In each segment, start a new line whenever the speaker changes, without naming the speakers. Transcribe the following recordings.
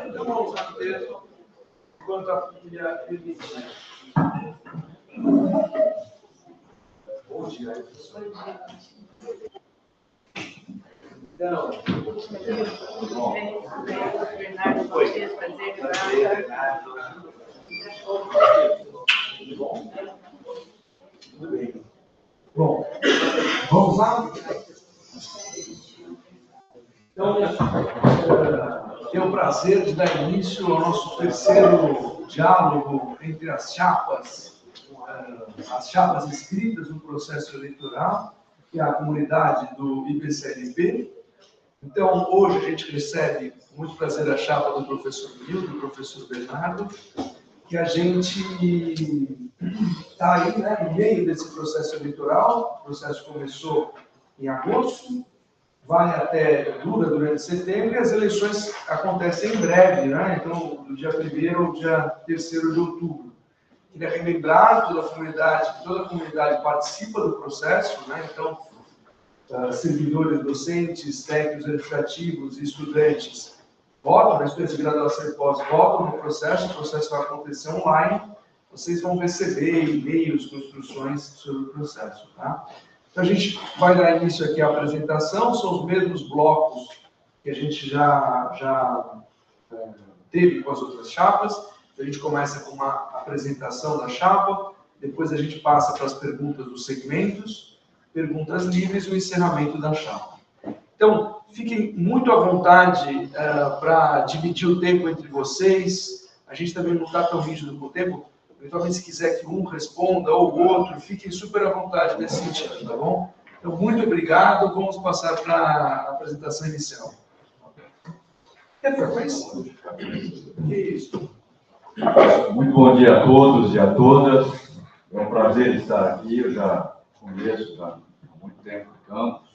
Então vamos manter enquanto a família permitir. Bom dia, professor. Então,
Bernardo, prazer, Bernardo.
Tudo bom? Tudo bem. Bom, vamos lá? Então, tenho o prazer de dar início ao nosso terceiro diálogo entre as chapas inscritas no processo eleitoral, que é a comunidade do IPCLP. Então, hoje a gente recebe com muito prazer a chapa do professor Milton, do professor Bernardo, que a gente está aí, né, no meio desse processo eleitoral. O processo começou em agosto, dura durante setembro, e as eleições acontecem em breve, né? Então, do dia 1º ao dia 3º de outubro. Queria relembrar toda a comunidade participa do processo, né? Então, servidores, docentes, técnicos educativos e estudantes votam, na estudantes de graduação e pós votam no processo, o processo vai acontecer online, vocês vão receber e-mails com instruções sobre o processo, tá? Então, a gente vai dar início aqui à apresentação, são os mesmos blocos que a gente já teve com as outras chapas. A gente começa com uma apresentação da chapa, depois a gente passa para as perguntas dos segmentos, perguntas livres e o encerramento da chapa. Então, fiquem muito à vontade para dividir o tempo entre vocês. A gente também não está tão rígido com o tempo. Eventualmente, se quiser que um responda ou o outro, fiquem super à vontade nesse sentido, tá bom? Então, muito obrigado. Vamos passar para a apresentação inicial. Isso.
Muito bom dia a todos e a todas. É um prazer estar aqui. Eu já conheço há muito tempo o campus.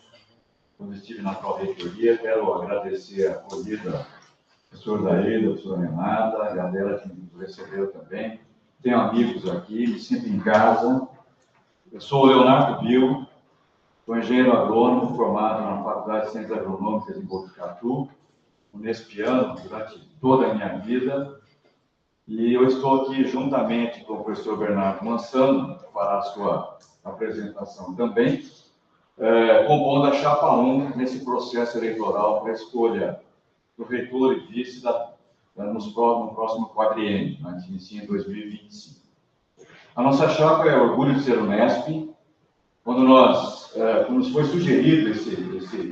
Quando estive na Pró-Reitoria, quero agradecer a acolhida do professor Daíra, da professora Renata, a Adela que nos recebeu também. Tenho amigos aqui, me sinto em casa. Eu sou o Leonardo Bill, sou engenheiro agrônomo formado na Faculdade de Ciências Agronômicas em Botucatu, unespiano durante toda a minha vida. E eu estou aqui juntamente com o professor Bernardo Mansano, que fará a sua apresentação também, compondo a chapa 1 nesse processo eleitoral para a escolha do reitor e vice no próximo quadriênio, né, que inicia em 2025. A nossa chapa é Orgulho de Ser Unesp. Quando nos foi sugerido esse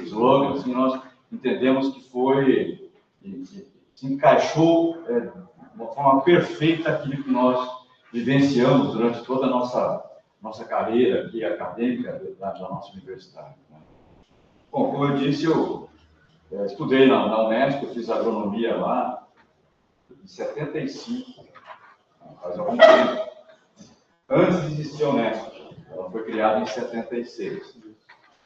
slogan, assim, nós entendemos que se encaixou de uma forma perfeita aquilo que nós vivenciamos durante toda a nossa carreira aqui acadêmica da nossa universidade. Né? Bom, como eu disse, eu estudei na Unesp, eu fiz agronomia lá em 75, faz algum tempo. Antes de existir a Unesp, ela foi criada em 76.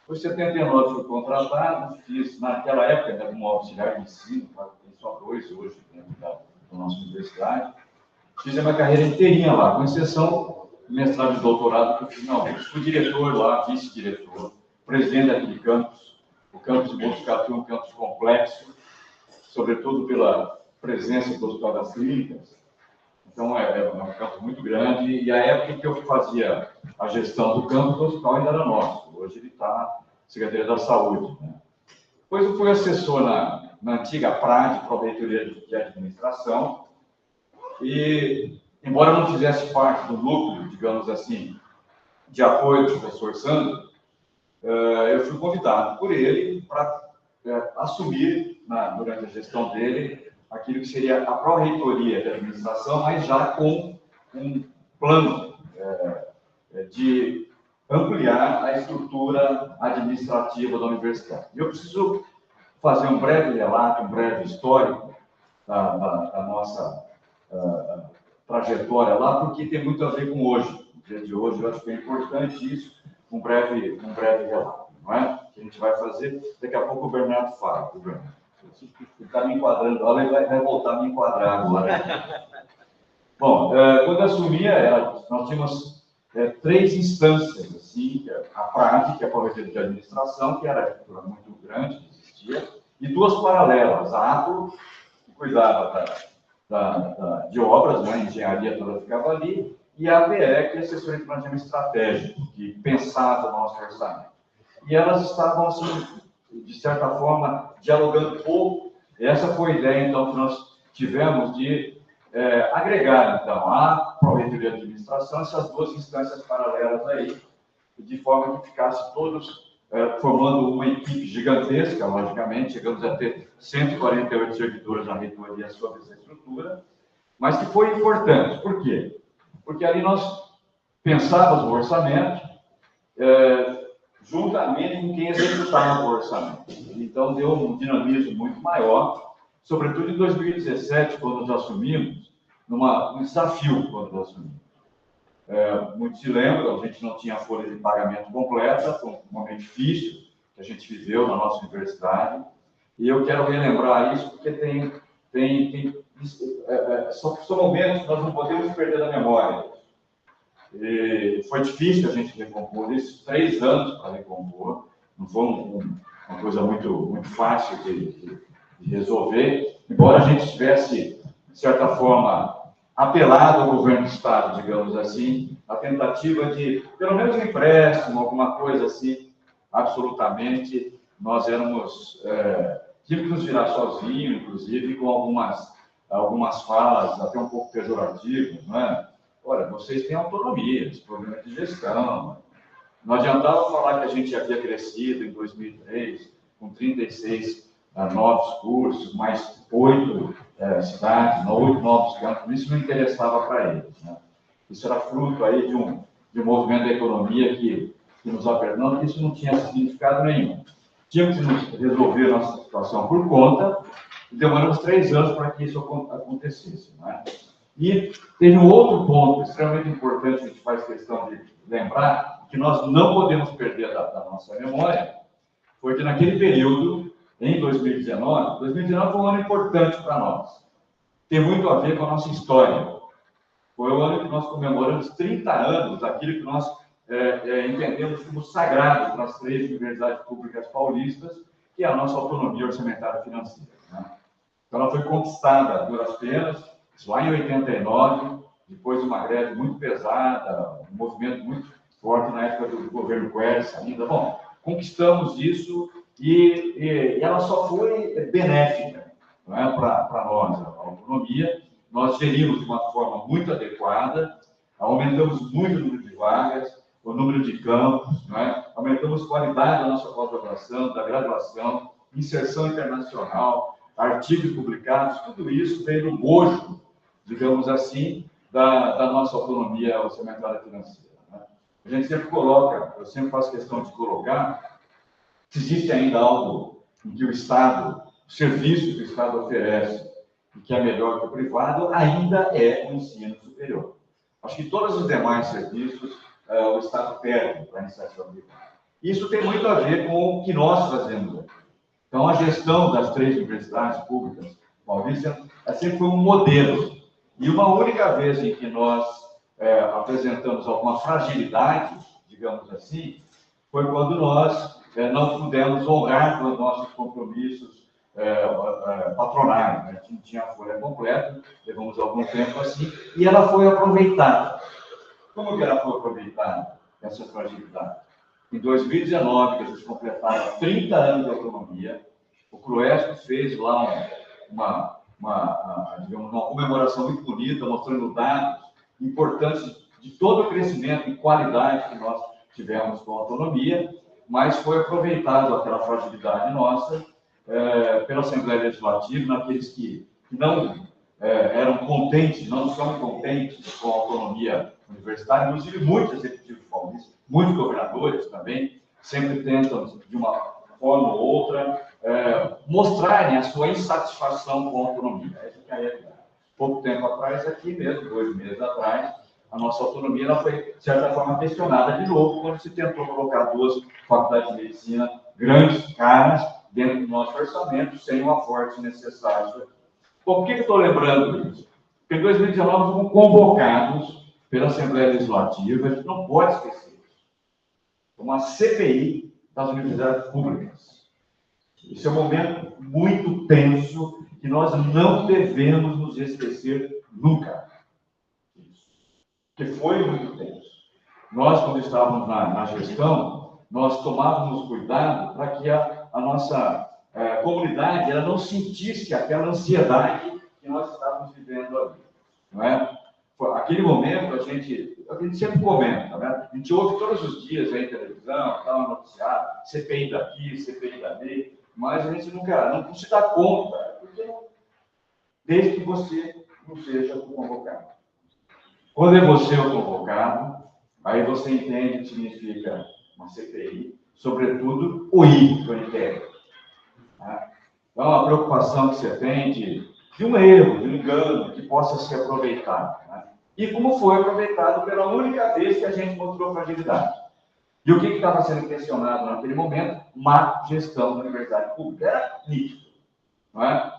Depois, em 79, fui contratado, fiz, naquela época, ainda como auxiliar de ensino, tem só 2 hoje dentro da nossa universidade. Fiz a minha carreira inteirinha lá, com exceção do mestrado e doutorado que eu fiz na UFRGS. Fui diretor lá, vice-diretor, presidente daquele campus. O campus de Botucatu é um campus complexo, sobretudo pela presença do Hospital das Clínicas. Então, é um campo muito grande, e a época que eu fazia a gestão do campo, o hospital ainda era nosso. Hoje ele está na Secretaria da Saúde. Né? Depois eu fui assessor na antiga PRAD, Pró-Reitoria de Administração, e, embora eu não fizesse parte do núcleo, digamos assim, de apoio do professor Sandro, eu fui convidado por ele para assumir, durante a gestão dele, aquilo que seria a Pró-Reitoria de Administração, mas já com um plano de ampliar a estrutura administrativa da universidade. E eu preciso fazer um breve relato, um breve histórico da nossa trajetória lá, porque tem muito a ver com hoje. No dia de hoje, eu acho que é importante isso, um breve relato, não é? Que a gente vai fazer. Daqui a pouco o Bernardo fala. Ele está me enquadrando, olha, ele vai voltar a me enquadrar agora. Bom, quando eu assumia, nós tínhamos 3 instâncias, assim, a PRAD, que é a Pró-Reitoria de Administração, que era muito grande, que existia, e duas paralelas, a APRO, que cuidava de obras, né, a engenharia toda ficava ali, e a APE, que é a assessoria de planejamento estratégico, que pensava o nosso orçamento. E elas estavam, assim, de certa forma, dialogando pouco. Essa foi a ideia, então, que nós tivemos de agregar, então, a Pró-Reitoria de Administração, essas duas instâncias paralelas aí, de forma que ficasse todos formando uma equipe gigantesca, logicamente, chegamos a ter 148 servidores na reitoria sobre essa estrutura, mas que foi importante. Por quê? Porque ali nós pensávamos o orçamento juntamente com quem executava o orçamento. Então, deu um dinamismo muito maior, sobretudo em 2017, quando nós assumimos, um desafio quando nós assumimos. Muitos se lembram, a gente não tinha folha de pagamento completa, foi um momento difícil que a gente viveu na nossa universidade, e eu quero relembrar isso porque são momentos que nós não podemos perder da memória. E foi difícil a gente recompor isso, 3 anos para recompor, não foi uma coisa muito fácil de resolver, embora a gente tivesse, de certa forma, apelado ao governo do Estado, digamos assim, a tentativa de, pelo menos um empréstimo, alguma coisa assim, absolutamente, nós tínhamos que nos virar sozinhos, inclusive, com algumas falas até um pouco pejorativas, não é? Olha, vocês têm autonomia, esse problema de gestão. Não adiantava falar que a gente havia crescido em 2003, com 36 novos cursos, mais 8 cidades, 8 novos campos, isso não interessava para eles. Né? Isso era fruto aí de um movimento da economia que nos apertou, porque isso não tinha significado nenhum. Tínhamos que resolver a nossa situação por conta, e demoramos 3 anos para que isso acontecesse. Né? E teve um outro ponto extremamente importante que a gente faz questão de lembrar, que nós não podemos perder da nossa memória, foi que naquele período, em 2019 foi um ano importante para nós. Tem muito a ver com a nossa história. Foi o ano que nós comemoramos 30 anos daquilo que nós entendemos como sagrado para as 3 universidades públicas paulistas, que é a nossa autonomia orçamentária financeira. Né? Então, ela foi conquistada a duras penas, lá em 89, depois de uma greve muito pesada, um movimento muito forte na época do governo Quercia ainda. Bom, conquistamos isso e ela só foi benéfica, não é, para nós, a autonomia. Nós gerimos de uma forma muito adequada, aumentamos muito o número de vagas, o número de campos, não é? Aumentamos a qualidade da nossa pós-graduação, da graduação, inserção internacional, artigos publicados, tudo isso veio no bojo, digamos assim, da nossa autonomia orçamentária financeira. Né? A gente sempre coloca, eu sempre faço questão de colocar, se existe ainda algo em que o Estado, o serviço que o Estado oferece, e que é melhor que o privado, ainda é o ensino superior. Acho que todos os demais serviços o Estado perde para a iniciativa privada. Isso tem muito a ver com o que nós fazemos aqui. Então, a gestão das 3 universidades públicas paulistas sempre foi um modelo. E uma única vez em que nós apresentamos alguma fragilidade, digamos assim, foi quando nós não pudemos honrar com os nossos compromissos patronais. Né? A gente não tinha a folha completa, levamos algum tempo assim, e ela foi aproveitada. Como que ela foi aproveitada, essa fragilidade? Em 2019, que a gente completava 30 anos de autonomia, o CRUESP fez lá digamos, uma comemoração muito bonita, mostrando dados importantes de todo o crescimento e qualidade que nós tivemos com a autonomia, mas foi aproveitado aquela fragilidade nossa pela Assembleia Legislativa, naqueles que não eram contentes, não são contentes com a autonomia universitária, inclusive muitos executivos paulistas, muitos governadores também, sempre tentam, de uma forma ou outra, mostrarem a sua insatisfação com a autonomia. Essa que é a realidade. Pouco tempo atrás, aqui mesmo, 2 meses atrás, a nossa autonomia ela foi, de certa forma, questionada de novo, quando se tentou colocar 2 faculdades de medicina grandes, caras, dentro do nosso orçamento, sem o aporte necessário. Por que eu estou lembrando isso? Porque em 2019 fomos convocados pela Assembleia Legislativa, a gente não pode esquecer isso, uma CPI das universidades públicas. Esse é um momento muito tenso que nós não devemos nos esquecer nunca. Porque foi muito tenso. Nós, quando estávamos na gestão, nós tomávamos cuidado para que a nossa comunidade ela não sentisse aquela ansiedade que nós estávamos vivendo ali. Não é? Aquele momento, a gente sempre comenta, né? A gente ouve todos os dias aí televisão, tal, noticiário, CPI daqui, CPI dali, mas a gente não se dá conta, porque desde que você não seja o convocado. Quando é você o convocado, aí você entende o que significa uma CPI, sobretudo o I do inquérito. Tá? Então, a preocupação que você tem de um erro, de um engano, que possa ser aproveitado. Né? E como foi aproveitado pela única vez que a gente mostrou fragilidade. E o que estava sendo questionado naquele momento? Má gestão da universidade pública. Era nítido. Não é?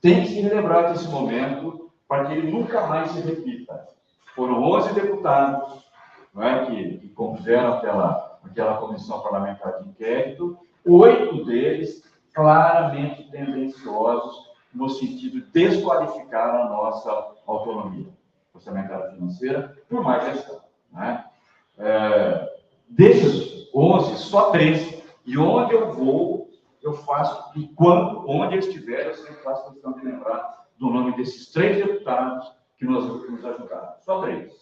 Tem que se relembrar desse momento para que ele nunca mais se repita. Foram 11 deputados, não é, que compuseram aquela comissão parlamentar de inquérito, 8 deles claramente tendenciosos no sentido de desqualificar a nossa autonomia orçamentária financeira por má gestão. Não é? Desses 11, só 3. E onde eu vou, eu faço, e onde eu estiver, eu sempre faço questão de lembrar do nome desses 3 deputados que nos ajudaram. Só 3.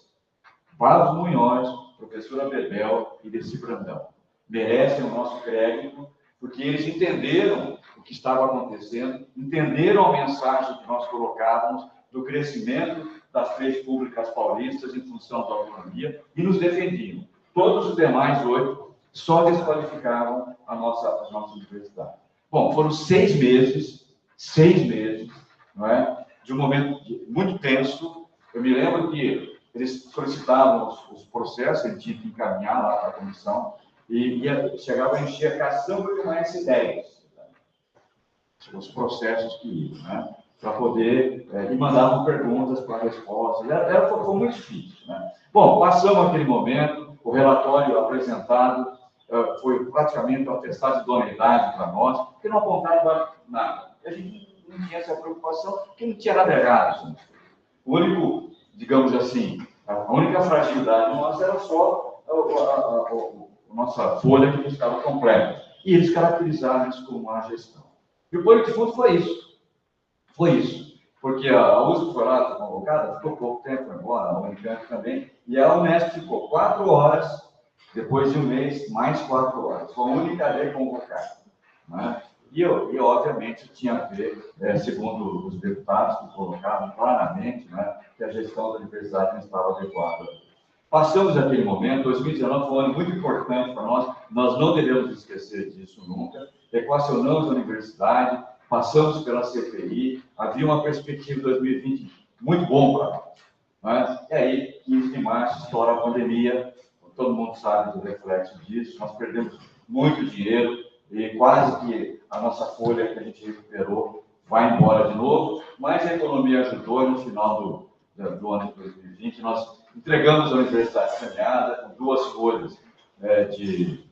Vasos Munhoz, professora Bebel e Desi Brandão. Merecem o nosso crédito, porque eles entenderam o que estava acontecendo, entenderam a mensagem que nós colocávamos do crescimento das redes públicas paulistas em função da autonomia e nos defendiam. Todos os demais 8 só desqualificavam a nossa universidade. Bom, foram 6 meses, não é? De um momento muito tenso. Eu me lembro que eles solicitavam os processos, a gente tinha que encaminhar lá para a comissão, e chegava a encher a caçamba de uma S10, os processos que iam, né? Para poder, e mandavam perguntas para respostas. Foi muito difícil. Né? Bom, passamos aquele momento, o relatório apresentado foi praticamente um atestado de idoneidade para nós, porque não apontava nada. A gente não tinha essa preocupação, porque não tinha nada errado. Gente. O único, digamos assim, a única fragilidade nossa era só a nossa folha que não estava completa. E eles caracterizaram isso como má gestão. E o pano de fundo foi isso. Foi isso. Porque a USP foi lá convocada, ficou pouco tempo, foi embora, a Unicamp também, e a Unesp ficou 4 horas, depois de um mês, mais 4 horas. Foi a única lei convocada. Né? E, obviamente, tinha a ver, segundo os deputados que colocavam claramente, né, que a gestão da universidade não estava adequada. Passamos aquele momento, 2019 foi um ano muito importante para nós não devemos esquecer disso nunca. Equacionamos a universidade, passamos pela CPI, havia uma perspectiva de 2020 muito bom para nós. Né? E aí, 15 de março, estoura a pandemia, todo mundo sabe do reflexo disso, nós perdemos muito dinheiro e quase que a nossa folha que a gente recuperou vai embora de novo, mas a economia ajudou e no final do ano de 2020 nós entregamos a universidade saneada com 2 folhas de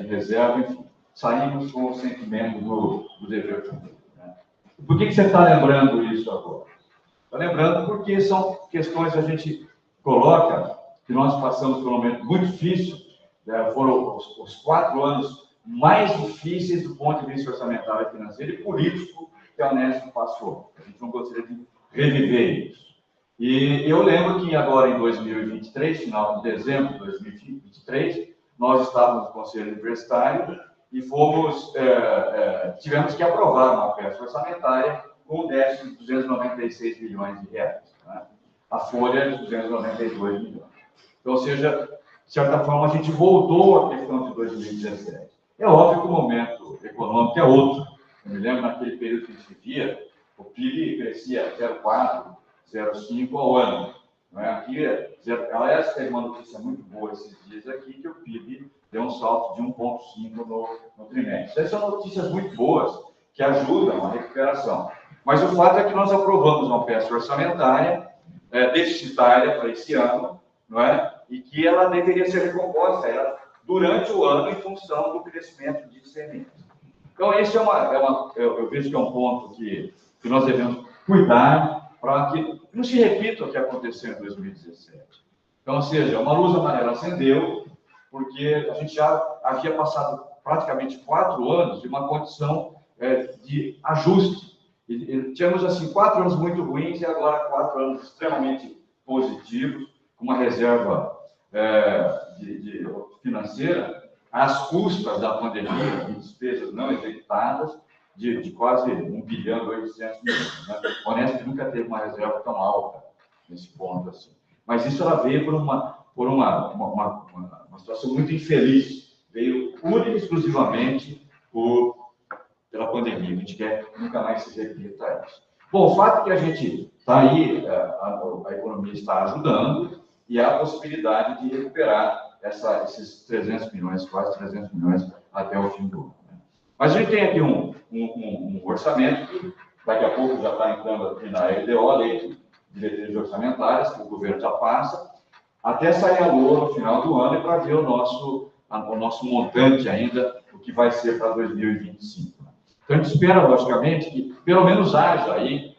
reserva, enfim, saímos com o sentimento do dever público. Né? Por que você está lembrando isso agora? Está lembrando porque são questões que a gente coloca, que nós passamos por um momento muito difícil, foram os 4 anos mais difíceis do ponto de vista orçamentário, financeiro e político que a Unesp passou. A gente não gostaria de reviver isso. E eu lembro que agora em 2023, final de dezembro de 2023, nós estávamos no Conselho Universitário e tivemos que aprovar uma peça orçamentária com um déficit de 296 milhões de reais. Né? A folha de 292 milhões. Então, ou seja, de certa forma, a gente voltou à questão de 2017. É óbvio que o momento econômico é outro. Eu me lembro, naquele período que a gente vivia, o PIB crescia 0,4%, 0,5% ao ano. Não é? Aqui, aliás, teve uma notícia muito boa esses dias aqui, que o PIB deu um salto de 1,5% no trimestre. Essas são notícias muito boas, que ajudam a recuperação. Mas o fato é que nós aprovamos uma peça orçamentária deficitária para esse ano, não é? E que ela deveria ser recomposta durante o ano em função do crescimento de ICMS. Então, esse eu vejo que é um ponto que nós devemos cuidar para que não se repita o que aconteceu em 2017. Então, ou seja, uma luz amarela acendeu, porque a gente já havia passado praticamente 4 anos de uma condição de ajuste. E tínhamos, assim, 4 anos muito ruins e agora 4 anos extremamente positivos, com uma reserva financeira, às custas da pandemia, de despesas não executadas, de quase 1 bilhão e 800 milhões. Né? Honesto, nunca teve uma reserva tão alta nesse ponto assim. Mas isso ela veio por uma situação muito infeliz. Veio única e exclusivamente pela pandemia. A gente quer que nunca mais se repita isso. Bom, o fato é que a gente está aí, a economia está ajudando e há a possibilidade de recuperar esses 300 milhões, quase 300 milhões até o fim do ano. Né? Mas a gente tem aqui um orçamento que daqui a pouco já está entrando aqui na LDO, Lei de Diretrizes Orçamentárias, que o governo já passa, até sair a lua no final do ano e para ver o nosso montante ainda, o que vai ser para 2025. Né? Então, a gente espera, logicamente, que pelo menos haja aí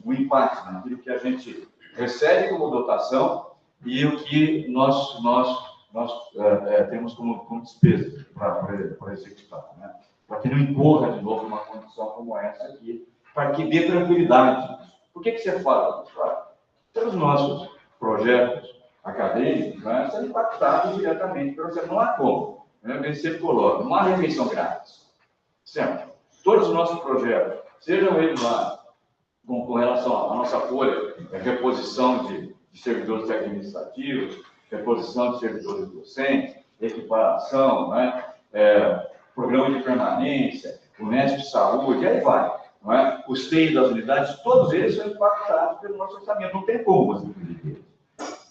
um impacto naquilo que a gente recebe como dotação e o que nós temos como despesa para executar. Né? Para que não incorra de novo uma condição como essa aqui, para que dê tranquilidade. Por que você fala? Os nossos projetos acadêmicos, né, são impactados diretamente, por exemplo, não há como. Né? Eu sempre coloco, não há refeição grátis. Certo? Todos os nossos projetos, sejam eles lá com relação à nossa folha, reposição de servidores administrativos, reposição de servidores docentes, equiparação, né? Programa de permanência, Unesp Saúde, aí vai. Não é? Os TI das unidades, todos eles são impactados pelo nosso orçamento, não tem como você viver.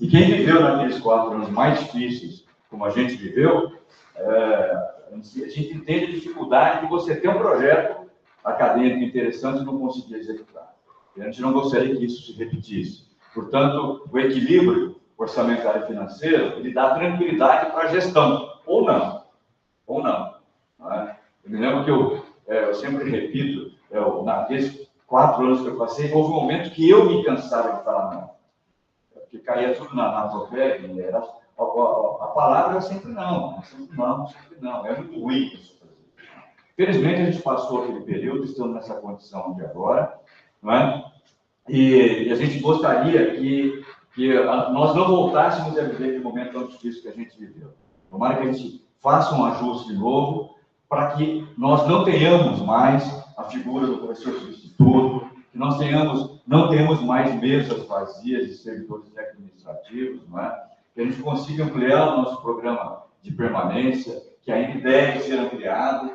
E quem viveu naqueles 4 anos mais difíceis, como a gente viveu, a gente entende a dificuldade de você ter um projeto acadêmico interessante e não conseguir executar. E a gente não gostaria que isso se repetisse. Portanto, o equilíbrio orçamentário e financeiro, ele dá tranquilidade para a gestão, ou não. Não é? Eu me lembro que eu sempre repito, naqueles 4 anos que eu passei, houve um momento que eu me cansava de falar não. Porque caía tudo na troféia, a palavra era sempre não, sempre não. É muito ruim isso. Felizmente, a gente passou aquele período, estamos nessa condição de agora, não é? E a gente gostaria que nós não voltássemos a viver aquele momento tão difícil que a gente viveu. Tomara que a gente faça um ajuste de novo, para que nós não tenhamos mais a figura do professor substituto, que nós não tenhamos mais mesas vazias de servidores administrativos, não é? Que a gente consiga ampliar o nosso programa de permanência, que ainda deve ser ampliado,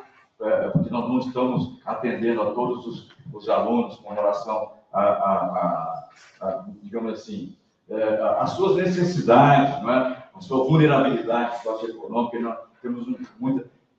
porque nós não estamos atendendo a todos os alunos com relação digamos assim, as suas necessidades, não é? A sua vulnerabilidade socioeconômica.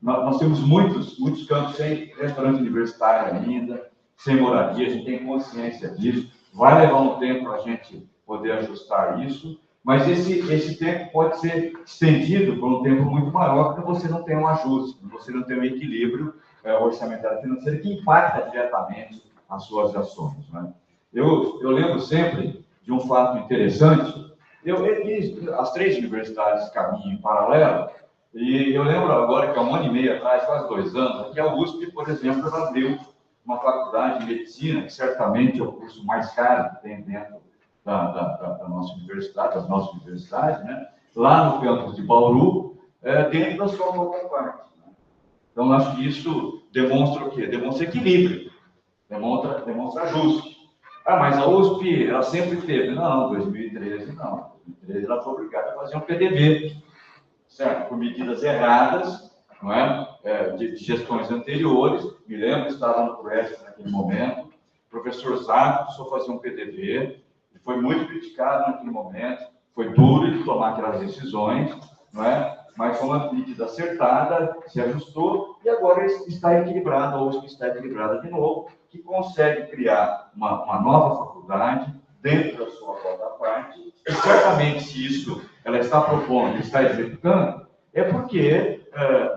Nós temos muitos campos sem restaurante universitário ainda, sem moradia, a gente tem consciência disso. Vai levar um tempo para a gente poder ajustar isso, mas esse tempo pode ser estendido por um tempo muito maior, porque você não tem um ajuste, você não tem um equilíbrio orçamentário financeiro que impacta diretamente as suas ações. Né? Eu lembro sempre de um fato interessante. Eu fiz as 3 universidades caminham em paralelo, e eu lembro agora que há 1 ano e meio atrás, quase 2 anos, que a USP, por exemplo, ela abriu uma faculdade de medicina, que certamente é o curso mais caro que tem dentro da nossa universidade, das nossas universidades, né? Lá no campus de Bauru, dentro da sua contraparte. Né? Então, acho que isso demonstra o quê? Demonstra equilíbrio, demonstra ajuste. Mas a USP, ela sempre teve. Não, 2013 não. 2013 ela foi obrigada a fazer um PDV, certo? Por medidas erradas, não é? De gestões anteriores. Me lembro, estava no PRESP naquele momento. O professor Zago precisou fazer um PDV, foi muito criticado naquele momento, foi duro de tomar aquelas decisões, não é? Mas foi uma medida acertada, se ajustou, e agora está equilibrada, ou está equilibrada de novo, que consegue criar uma nova faculdade dentro da sua própria parte, e certamente se isso ela está propondo, está executando, é porque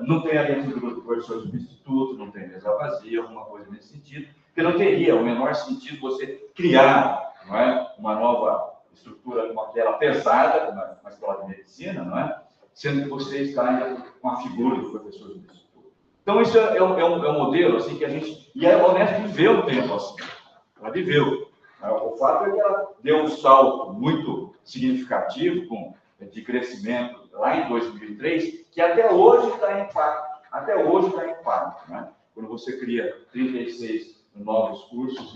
não tem a dentro do professor substituto, não tem mesa vazia, alguma coisa nesse sentido, porque não teria o menor sentido você criar, não é, uma nova estrutura como aquela pesada, como uma escola de medicina, não é? Sendo que você está ainda com a figura do professor substituto. Então, isso é um modelo assim, que a gente... E a Unesp viveu um tempo assim. Ela viveu. O fato é que ela deu um salto muito significativo de crescimento lá em 2003, que até hoje está em impacto. Até hoje está em impacto, né? Quando você cria 36 novos cursos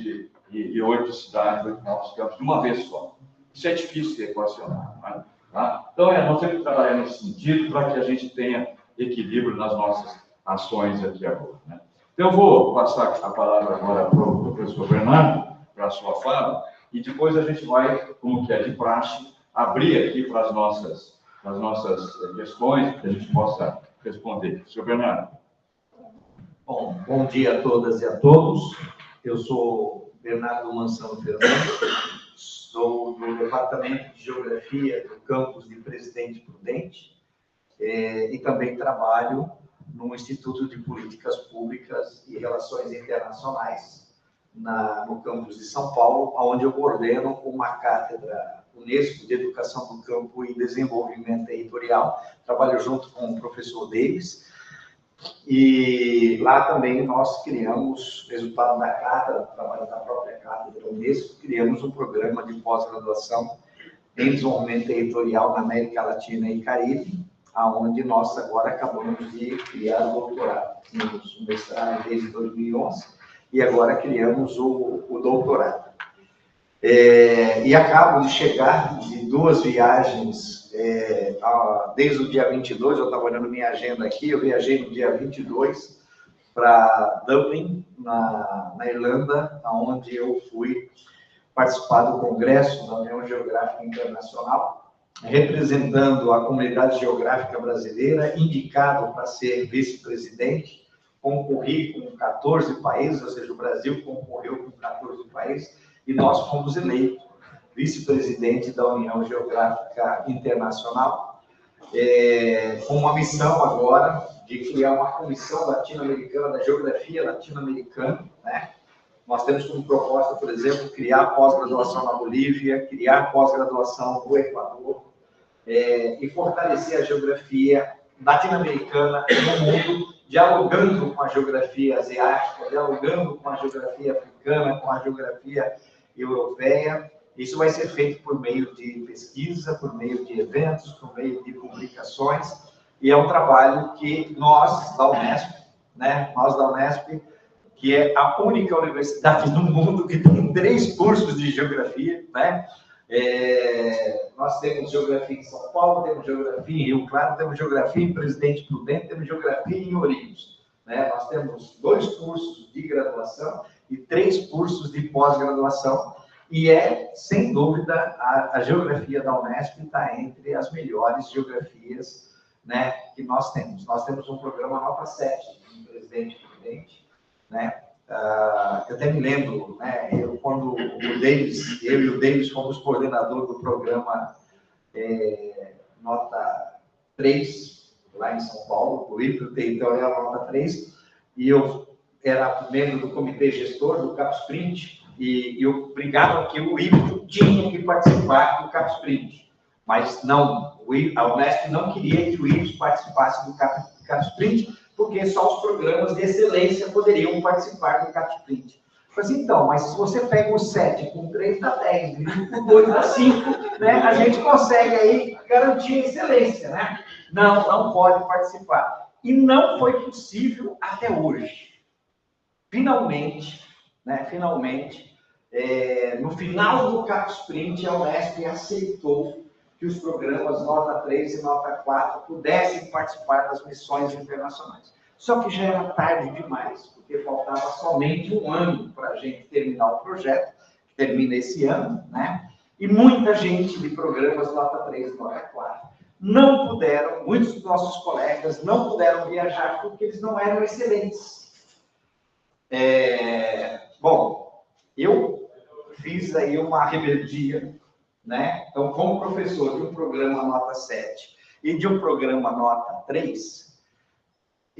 e 8 cidades, 8 novos campos de uma vez só. Isso é difícil de equacionar, né? Tá? Então, nós temos que trabalhar nesse sentido para que a gente tenha equilíbrio nas nossas ações aqui agora, né? Então, eu vou passar a palavra agora para o professor Bernardo, para a sua fala, e depois a gente vai, como que é de praxe, abrir aqui para as nossas questões, que a gente possa responder. Senhor Bernardo.
Bom dia a todas e a todos. Eu sou Bernardo Mansão Fernandes, sou do Departamento de Geografia do campus de Presidente Prudente e também trabalho no Instituto de Políticas Públicas e Relações Internacionais, no campus de São Paulo, onde eu coordeno uma cátedra Unesco de Educação do Campo e Desenvolvimento Territorial. Trabalho junto com o professor Davis. E lá também nós criamos, resultado da cátedra, do trabalho da própria cátedra Unesco, criamos um programa de pós-graduação em desenvolvimento territorial na América Latina e Caribe, aonde nós agora acabamos de criar o doutorado. Tínhamos o mestrado desde 2011 e agora criamos o doutorado. E acabo de chegar de 2 viagens, desde o dia 22, eu estava olhando minha agenda aqui, eu viajei no dia 22 para Dublin, na Irlanda, onde eu fui participar do Congresso da União Geográfica Internacional, representando a comunidade geográfica brasileira, indicado para ser vice-presidente, concorri com 14 países, ou seja, o Brasil concorreu com 14 países, e nós fomos eleitos vice-presidente da União Geográfica Internacional, com uma missão agora de criar uma comissão latino-americana da geografia latino-americana, né? Nós temos como proposta, por exemplo, criar pós-graduação na Bolívia, criar pós-graduação no Equador, e fortalecer a geografia latino-americana no mundo, dialogando com a geografia asiática, dialogando com a geografia africana, com a geografia europeia. Isso vai ser feito por meio de pesquisa, por meio de eventos, por meio de publicações, e é um trabalho que nós, da Unesp, né, que é a única universidade no mundo que tem 3 cursos de geografia, né? Nós temos geografia em São Paulo, temos geografia em Rio Claro, temos geografia em Presidente Prudente, temos geografia em Ourinhos, né? Nós temos 2 cursos de graduação e 3 cursos de pós-graduação, e sem dúvida, a geografia da Unesp está entre as melhores geografias, né, que nós temos. Nós temos um programa nota 7 em Presidente Prudente, né? Eu até me lembro, né, quando eu e o Davis fomos coordenador do programa nota 3, lá em São Paulo, o IPRO Territorial nota 3, e eu era membro do comitê gestor do CapSprint, e eu brigava que o IPRO tinha que participar do CapSprint, mas não, a Unesp não queria que o IPRO participasse do CapSprint, porque só os programas de excelência poderiam participar do CapSprint. Mas então, mas se você pega o 7 com 3 dá 10, com 2 dá 5, né, a gente consegue aí garantir a excelência, né? Não pode participar. E não foi possível até hoje. Finalmente, no final do CapSprint, a Unesp aceitou que os programas nota 3 e nota 4 pudessem participar das missões internacionais. Só que já era tarde demais, porque faltava somente 1 ano para a gente terminar o projeto, que termina esse ano, né? E muita gente de programas nota 3 e nota 4 não puderam, muitos dos nossos colegas não puderam viajar porque eles não eram excelentes. Bom, eu fiz aí uma rebeldia, né? Então, como professor de um programa nota 7 e de um programa nota 3,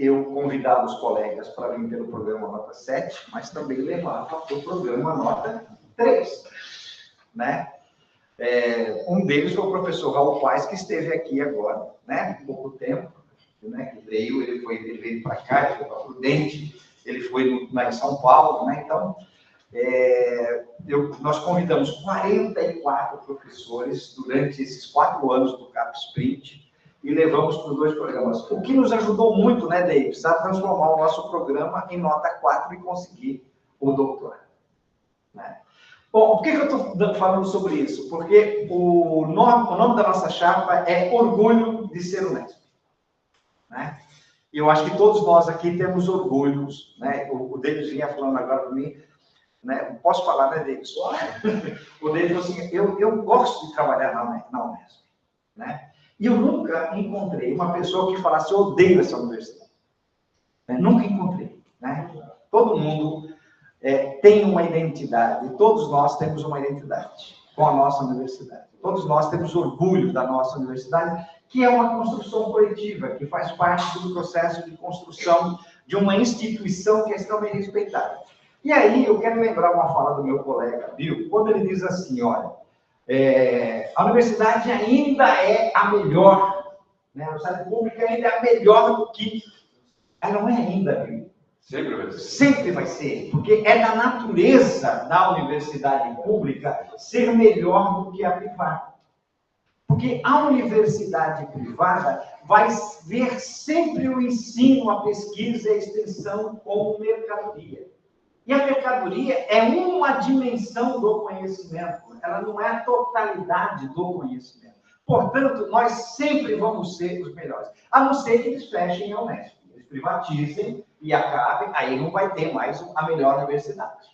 eu convidava os colegas para vir pelo programa nota 7, mas também levava para o programa nota 3, né? Um deles foi o professor Raul Paes, que esteve aqui agora, né? Há pouco tempo, né? Que veio, ele veio para cá, ele foi para Prudente, ele foi lá em São Paulo, né? Então, nós convidamos 44 professores durante esses 4 anos do CapSprint e levamos para os 2 programas. O que nos ajudou muito, né, Davis, a transformar o nosso programa em nota 4 e conseguir o doutorado, né? Bom, por que eu estou falando sobre isso? Porque o nome da nossa chapa é Orgulho de Ser Unesp, né? E eu acho que todos nós aqui temos orgulhos, né? O Davis vinha falando agora para mim, né? Posso falar, né, Davis? O Davis falou assim, eu gosto de trabalhar na Unesp, né? E eu nunca encontrei uma pessoa que falasse, eu odeio essa universidade. Nunca encontrei, né? Todo mundo tem uma identidade, todos nós temos uma identidade com a nossa universidade. Todos nós temos orgulho da nossa universidade, que é uma construção coletiva, que faz parte do processo de construção de uma instituição que é extremamente respeitada. E aí eu quero lembrar uma fala do meu colega, Bill, quando ele diz assim, olha, a universidade ainda é a melhor, né? A universidade pública ainda é a melhor do que... Ela não é ainda, Bill.
Sempre vai ser.
Sempre vai ser, porque é da natureza da universidade pública ser melhor do que a privada. Porque a universidade privada vai ver sempre o ensino, a pesquisa e a extensão como mercadoria. E a mercadoria é uma dimensão do conhecimento, ela não é a totalidade do conhecimento. Portanto, nós sempre vamos ser os melhores, a não ser que eles fechem a Unesp, eles privatizem e acabem, aí não vai ter mais a melhor universidade.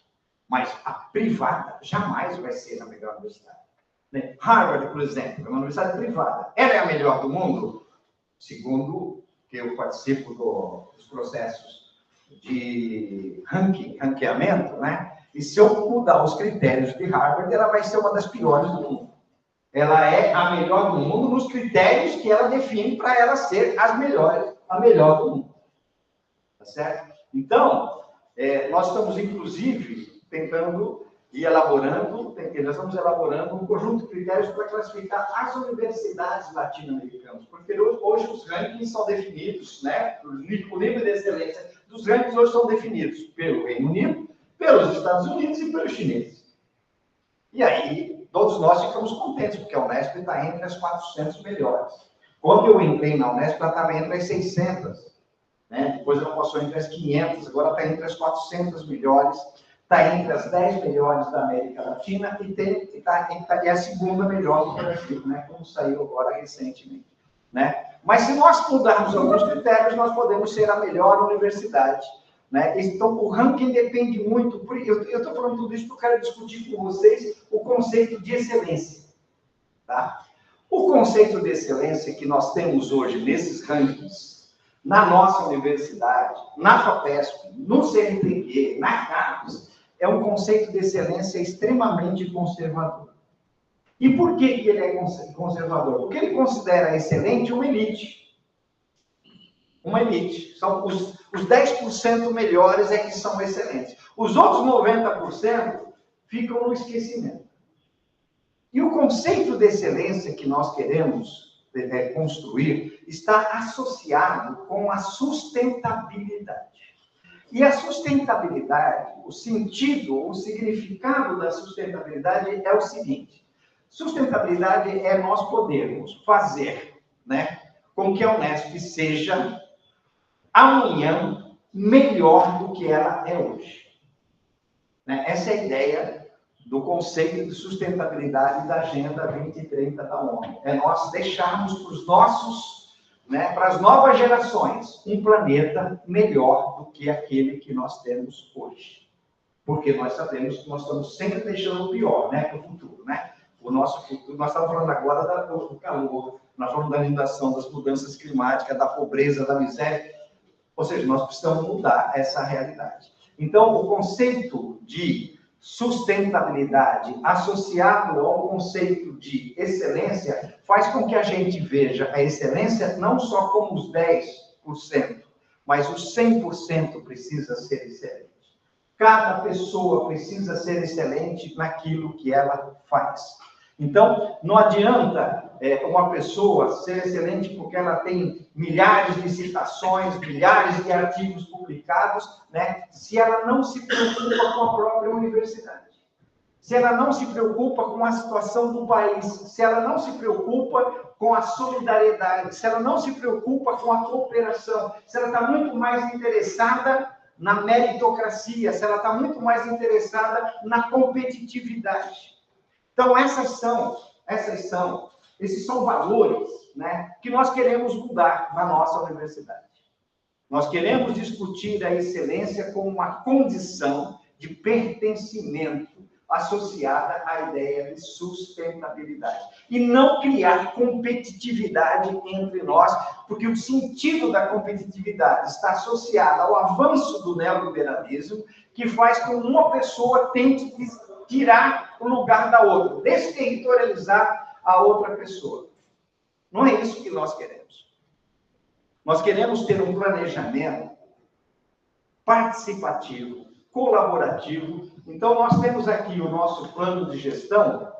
Mas a privada jamais vai ser a melhor universidade. Harvard, por exemplo, é uma universidade privada. Ela é a melhor do mundo? Segundo que eu participo dos processos de ranqueamento, né? E se eu mudar os critérios de Harvard, ela vai ser uma das piores do mundo. Ela é a melhor do mundo nos critérios que ela define para ela ser a melhor do mundo. Tá certo? Então, nós estamos, inclusive, tentando e nós estamos elaborando um conjunto de critérios para classificar as universidades latino-americanas, porque hoje os rankings são definidos, né? O nível de excelência dos rankings hoje são definidos pelo Reino Unido, pelos Estados Unidos e pelos chineses. E aí, todos nós ficamos contentes, porque a Unesp está entre as 400 melhores. Quando eu entrei na Unesp, ela estava entre as 600, né? Depois ela passou entre as 500, agora está entre as 400 melhores. Está entre as 10 melhores da América Latina e é a segunda melhor do Brasil, né? Como saiu agora recentemente, né? Mas se nós mudarmos alguns critérios, nós podemos ser a melhor universidade, né? Então, o ranking depende muito... Eu estou falando tudo isso porque eu quero discutir com vocês o conceito de excelência, tá? O conceito de excelência que nós temos hoje nesses rankings, na nossa universidade, na FAPESP, no CNPq, na CAPES, é um conceito de excelência extremamente conservador. E por que ele é conservador? Porque ele considera excelente uma elite. Uma elite. São os 10% melhores é que são excelentes. Os outros 90% ficam no esquecimento. E o conceito de excelência que nós queremos construir está associado com a sustentabilidade. E a sustentabilidade, o sentido, o significado da sustentabilidade é o seguinte: sustentabilidade é nós podermos fazer, né, com que a Unesp seja amanhã melhor do que ela é hoje. Né? Essa é a ideia do conceito de sustentabilidade da Agenda 2030 da ONU. É nós deixarmos para os nossos, né, para as novas gerações, um planeta melhor do que aquele que nós temos hoje. Porque nós sabemos que nós estamos sempre deixando o pior, né, para o futuro, né? O nosso futuro, nós estamos falando agora do calor, nós falamos da inundação, das mudanças climáticas, da pobreza, da miséria. Ou seja, nós precisamos mudar essa realidade. Então, o conceito de sustentabilidade associado ao conceito de excelência faz com que a gente veja a excelência não só como os 10%, mas o 100% precisa ser excelente. Cada pessoa precisa ser excelente naquilo que ela faz. Então, não adianta uma pessoa ser excelente porque ela tem milhares de citações, milhares de artigos publicados, né, se ela não se preocupa com a própria universidade, se ela não se preocupa com a situação do país, se ela não se preocupa com a solidariedade, se ela não se preocupa com a cooperação, se ela está muito mais interessada na meritocracia, se ela está muito mais interessada na competitividade. Então, esses são valores, né, que nós queremos mudar na nossa universidade. Nós queremos discutir a excelência como uma condição de pertencimento associada à ideia de sustentabilidade. E não criar competitividade entre nós, porque o sentido da competitividade está associado ao avanço do neoliberalismo, que faz com que uma pessoa tente tirar o lugar da outra, desterritorializar a outra pessoa. Não é isso que nós queremos. Nós queremos ter um planejamento participativo, colaborativo. Então, nós temos aqui o nosso plano de gestão,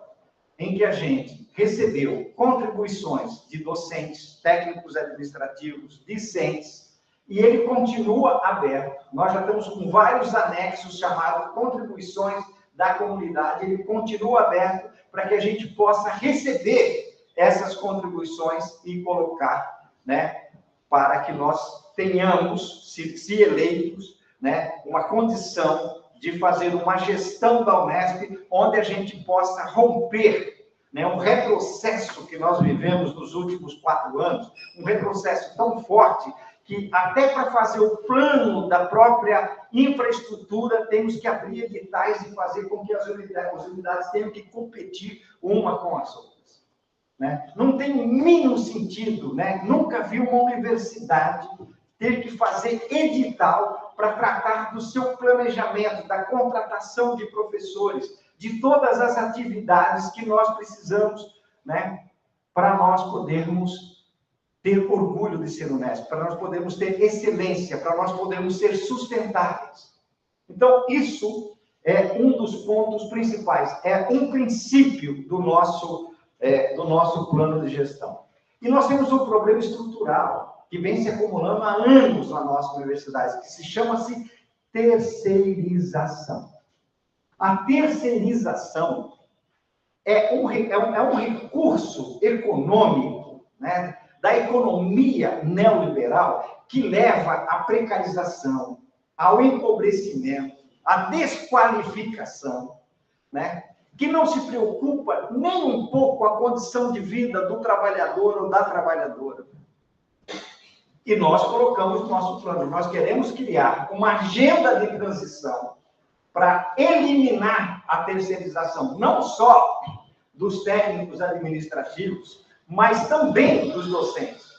em que a gente recebeu contribuições de docentes, técnicos administrativos, discentes, e ele continua aberto. Nós já estamos com vários anexos chamados contribuições da comunidade, ele continua aberto para que a gente possa receber essas contribuições e colocar, né, para que nós tenhamos, se eleitos, né, uma condição de fazer uma gestão da Unesp, onde a gente possa romper, né, um retrocesso que nós vivemos nos últimos 4 anos, um retrocesso tão forte que até para fazer o plano da própria infraestrutura, temos que abrir editais e fazer com que as unidades tenham que competir uma com as outras. Né? Não tem o mínimo sentido, né? Nunca vi uma universidade ter que fazer edital para tratar do seu planejamento, da contratação de professores, de todas as atividades que nós precisamos, né, para nós podermos ter orgulho de ser honesto, para nós podermos ter excelência, para nós podermos ser sustentáveis. Então, isso é um dos pontos principais, é um princípio do nosso plano de gestão. E nós temos um problema estrutural, que vem se acumulando há anos na nossa universidade, que se chama-se terceirização. A terceirização é um recurso econômico, né, da economia neoliberal que leva à precarização, ao empobrecimento, à desqualificação, né? Que não se preocupa nem um pouco com a condição de vida do trabalhador ou da trabalhadora. E nós colocamos no nosso plano, nós queremos criar uma agenda de transição para eliminar a terceirização, não só dos técnicos administrativos, mas também dos docentes.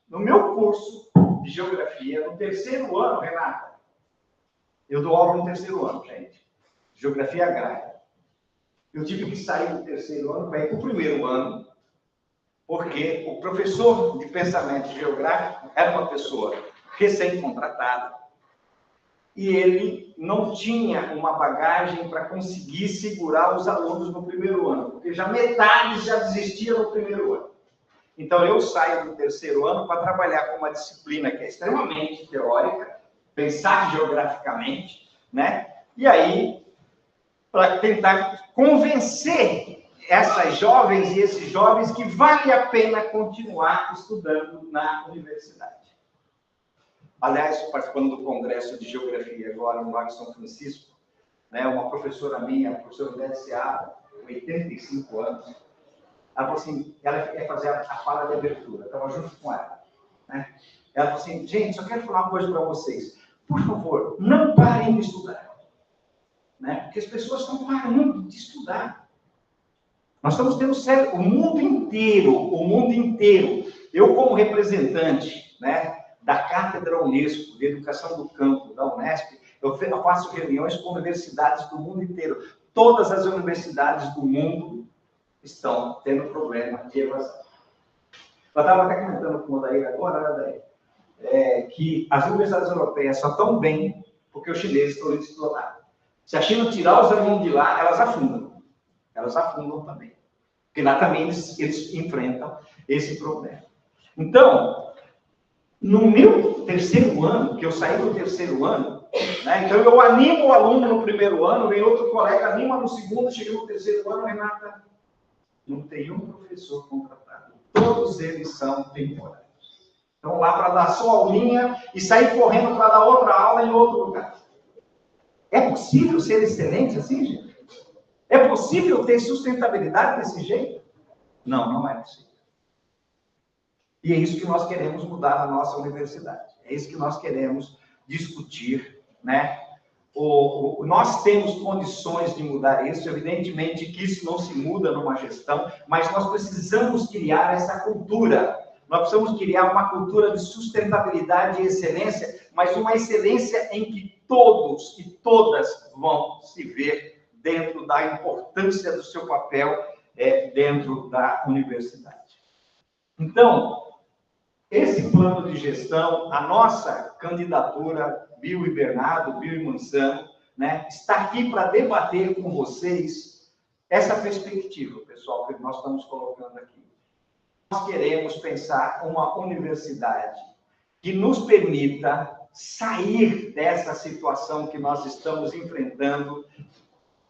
No meu curso de Geografia, no 3º ano, Renata, eu dou aula no 3º ano, gente, Geografia Agrária. Eu tive que sair do 3º ano para ir para o 1º ano, porque o professor de pensamento geográfico era uma pessoa recém-contratada e ele não tinha uma bagagem para conseguir segurar os alunos no 1º ano, porque já metade já desistia no 1º ano. Então, eu saio do 3º ano para trabalhar com uma disciplina que é extremamente teórica, pensar geograficamente, né? E aí, para tentar convencer essas jovens e esses jovens que vale a pena continuar estudando na universidade. Aliás, participando do Congresso de Geografia agora no Lago São Francisco, né, uma professora minha, a professora Beth Seara, 85 anos, ela falou assim, ela ia fazer a fala de abertura, estava junto com ela, né? Ela falou assim, gente, só quero falar uma coisa para vocês. Por favor, não parem de estudar. Né? Porque as pessoas estão parando de estudar. Nós estamos tendo sério, o mundo inteiro. Eu, como representante, né, da Cátedra Unesco de Educação do Campo, da Unesp, eu faço reuniões com universidades do mundo inteiro. Todas as universidades do mundo estão tendo problema de evasão. Eu estava até comentando com o Odair agora, Odair. que as universidades europeias só estão bem porque os chineses estão indo explorar. Se a China tirar os alunos de lá, elas afundam. Elas afundam também. Porque lá também eles enfrentam esse problema. Então, no meu terceiro ano, que eu saí do terceiro ano, né, então eu animo o aluno no primeiro ano, vem outro colega, anima no segundo, chega no terceiro ano, Renata, não tem um professor contratado. Todos eles são temporários. Estão lá para dar só aulinha e sair correndo para dar outra aula em outro lugar. É possível ser excelente assim, gente? É possível ter sustentabilidade desse jeito? Não, não é possível. E é isso que nós queremos mudar na nossa universidade. É isso que nós queremos discutir, né? Nós temos condições de mudar isso, evidentemente que isso não se muda numa gestão, mas nós precisamos criar essa cultura. Nós precisamos criar uma cultura de sustentabilidade e excelência, mas uma excelência em que todos e todas vão se ver dentro da importância do seu papel dentro da universidade. Então, esse plano de gestão, a nossa candidatura, Bill e Bernardo, Bill e Mansano, né, está aqui para debater com vocês essa perspectiva, pessoal, que nós estamos colocando aqui. Nós queremos pensar uma universidade que nos permita sair dessa situação que nós estamos enfrentando,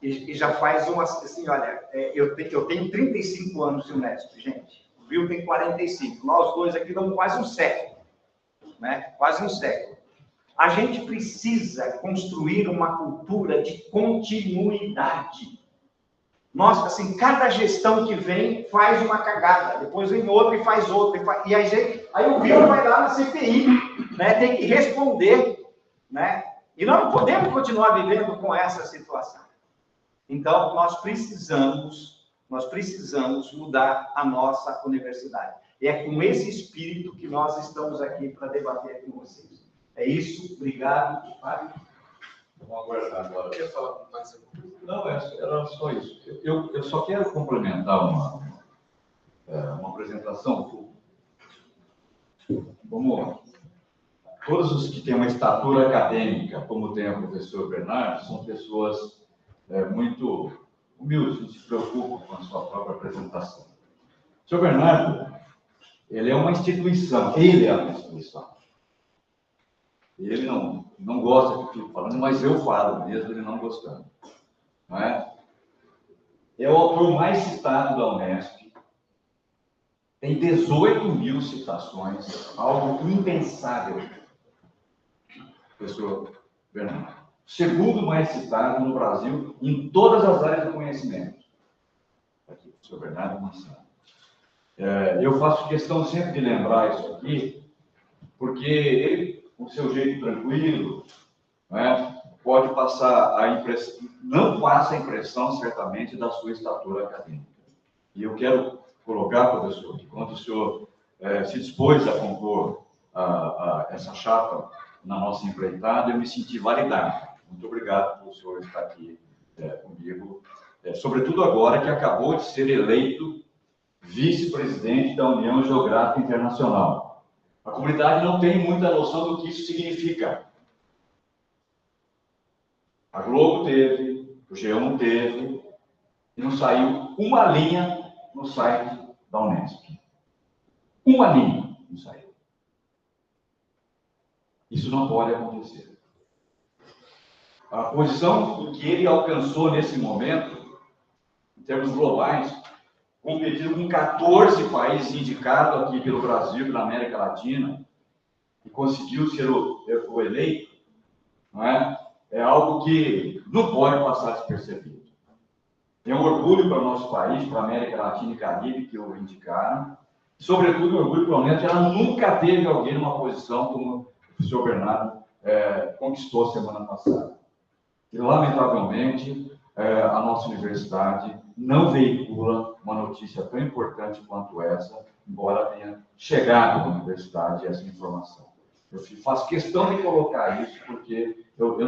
e já faz assim, olha, eu tenho 35 anos de Unesp, gente. O Bill tem 45. Nós dois aqui damos quase um século, né? Quase um século. A gente precisa construir uma cultura de continuidade. Nossa, assim, cada gestão que vem faz uma cagada, depois vem outra e faz outra. E aí o Bill vai lá na CPI, né? Tem que responder, né? E nós não podemos continuar vivendo com essa situação. Então, nós precisamos mudar a nossa universidade. E é com esse espírito que nós estamos aqui para debater com vocês. É isso, obrigado. Fábio.
Vamos aguardar agora.
Quer falar mais alguma coisa?
Não, era só isso. Eu só quero complementar uma apresentação. Vamos. Todos os que têm uma estatura acadêmica, como tem o professor Bernardo, são pessoas muito humildes, não se preocupam com a sua própria apresentação. O senhor Bernardo, ele é uma instituição, ele é uma instituição. Ele não gosta que eu fique falando, mas eu falo, mesmo ele não gostando. Não é? É o autor mais citado da Unesp, tem 18.000 citações, algo impensável, professor Bernardo. Segundo mais citado no Brasil, em todas as áreas do conhecimento. Aqui, o professor Bernardo Mansano. Eu faço questão sempre de lembrar isso aqui, porque ele, com seu jeito tranquilo, né, pode passar a impressão, não passa a impressão, certamente, da sua estatura acadêmica. E eu quero colocar, professor, que quando o senhor se dispôs a compor essa chapa na nossa empreitada, eu me senti validado. Muito obrigado por o senhor estar aqui comigo, sobretudo agora que acabou de ser eleito vice-presidente da União Geográfica Internacional. A comunidade não tem muita noção do que isso significa. A Globo teve, o G1 teve, e não saiu uma linha no site da Unesp. Uma linha não saiu. Isso não pode acontecer. A posição que ele alcançou nesse momento, em termos globais, competindo com 14 países indicados aqui pelo Brasil, pela América Latina, e conseguiu ser o eleito, não é? É algo que não pode passar despercebido. É um orgulho para o nosso país, para a América Latina e Caribe, que o indicaram. Sobretudo, um orgulho para o momento, ela nunca teve alguém numa posição como o professor Bernardo conquistou semana passada. E, lamentavelmente, a nossa universidade não veicula uma notícia tão importante quanto essa, embora tenha chegado na universidade essa informação. Eu faço questão de colocar isso porque eu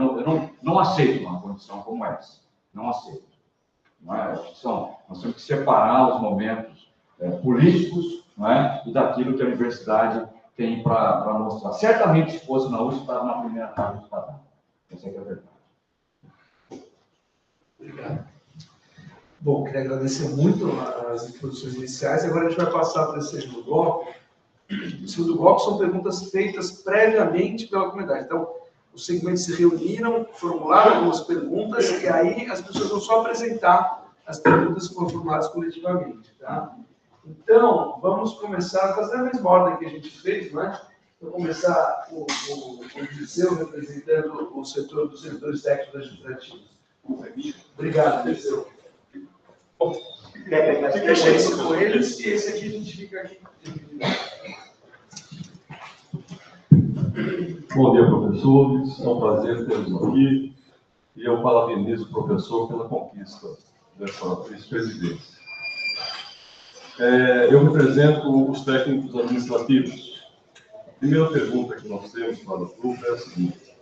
não aceito uma condição como essa. Não aceito. Não é? Nós temos que separar os momentos políticos, não é? E daquilo que a universidade tem para mostrar. Certamente, se fosse na USP, estava na primeira página do padrão. Essa é a verdade.
Obrigado. Bom, queria agradecer muito as introduções iniciais. Agora a gente vai passar para o segundo bloco. O segundo bloco são perguntas feitas previamente pela comunidade. Então, os segmentos se reuniram, formularam algumas perguntas, e aí as pessoas vão só apresentar as perguntas que foram formuladas coletivamente. Tá? Então, vamos começar fazendo a mesma ordem que a gente fez, né? Vou começar com o Dirceu, representando o setor dos servidores técnicos administrativos. Obrigado, Dirceu. Deixa isso com eles e esse aqui a gente fica aqui.
Bom dia, professores. É um prazer tê-los aqui. E eu parabenizo o professor pela conquista dessa vice-presidência. Eu represento os técnicos administrativos. A primeira pergunta que nós temos para o grupo é a seguinte: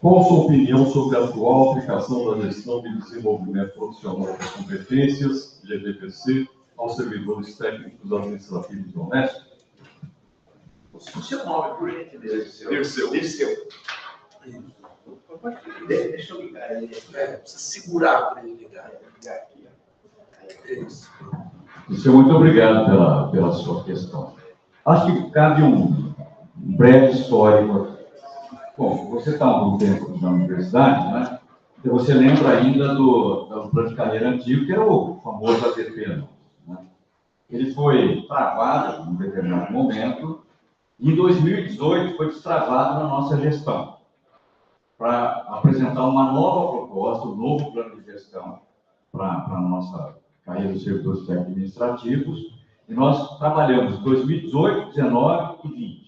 qual a sua opinião sobre a atual aplicação da gestão de desenvolvimento profissional das competências, GDPC, aos servidores técnicos administrativos honestos?
O seu nome, por gentileza.
Dirceu.
Deixa eu ligar ele.
Precisa segurar para ele ligar. Isso.
Dirceu, muito obrigado pela sua questão. Acho que cabe um breve histórico aqui. Bom, você está há algum tempo na universidade, né? E você lembra ainda do plano de carreira antigo, que era o famoso ATP, né? Ele foi travado em um determinado momento, e em 2018 foi destravado na nossa gestão, para apresentar uma nova proposta, um novo plano de gestão para a nossa carreira dos servidores técnicos administrativos, e nós trabalhamos 2018, 19 e 20.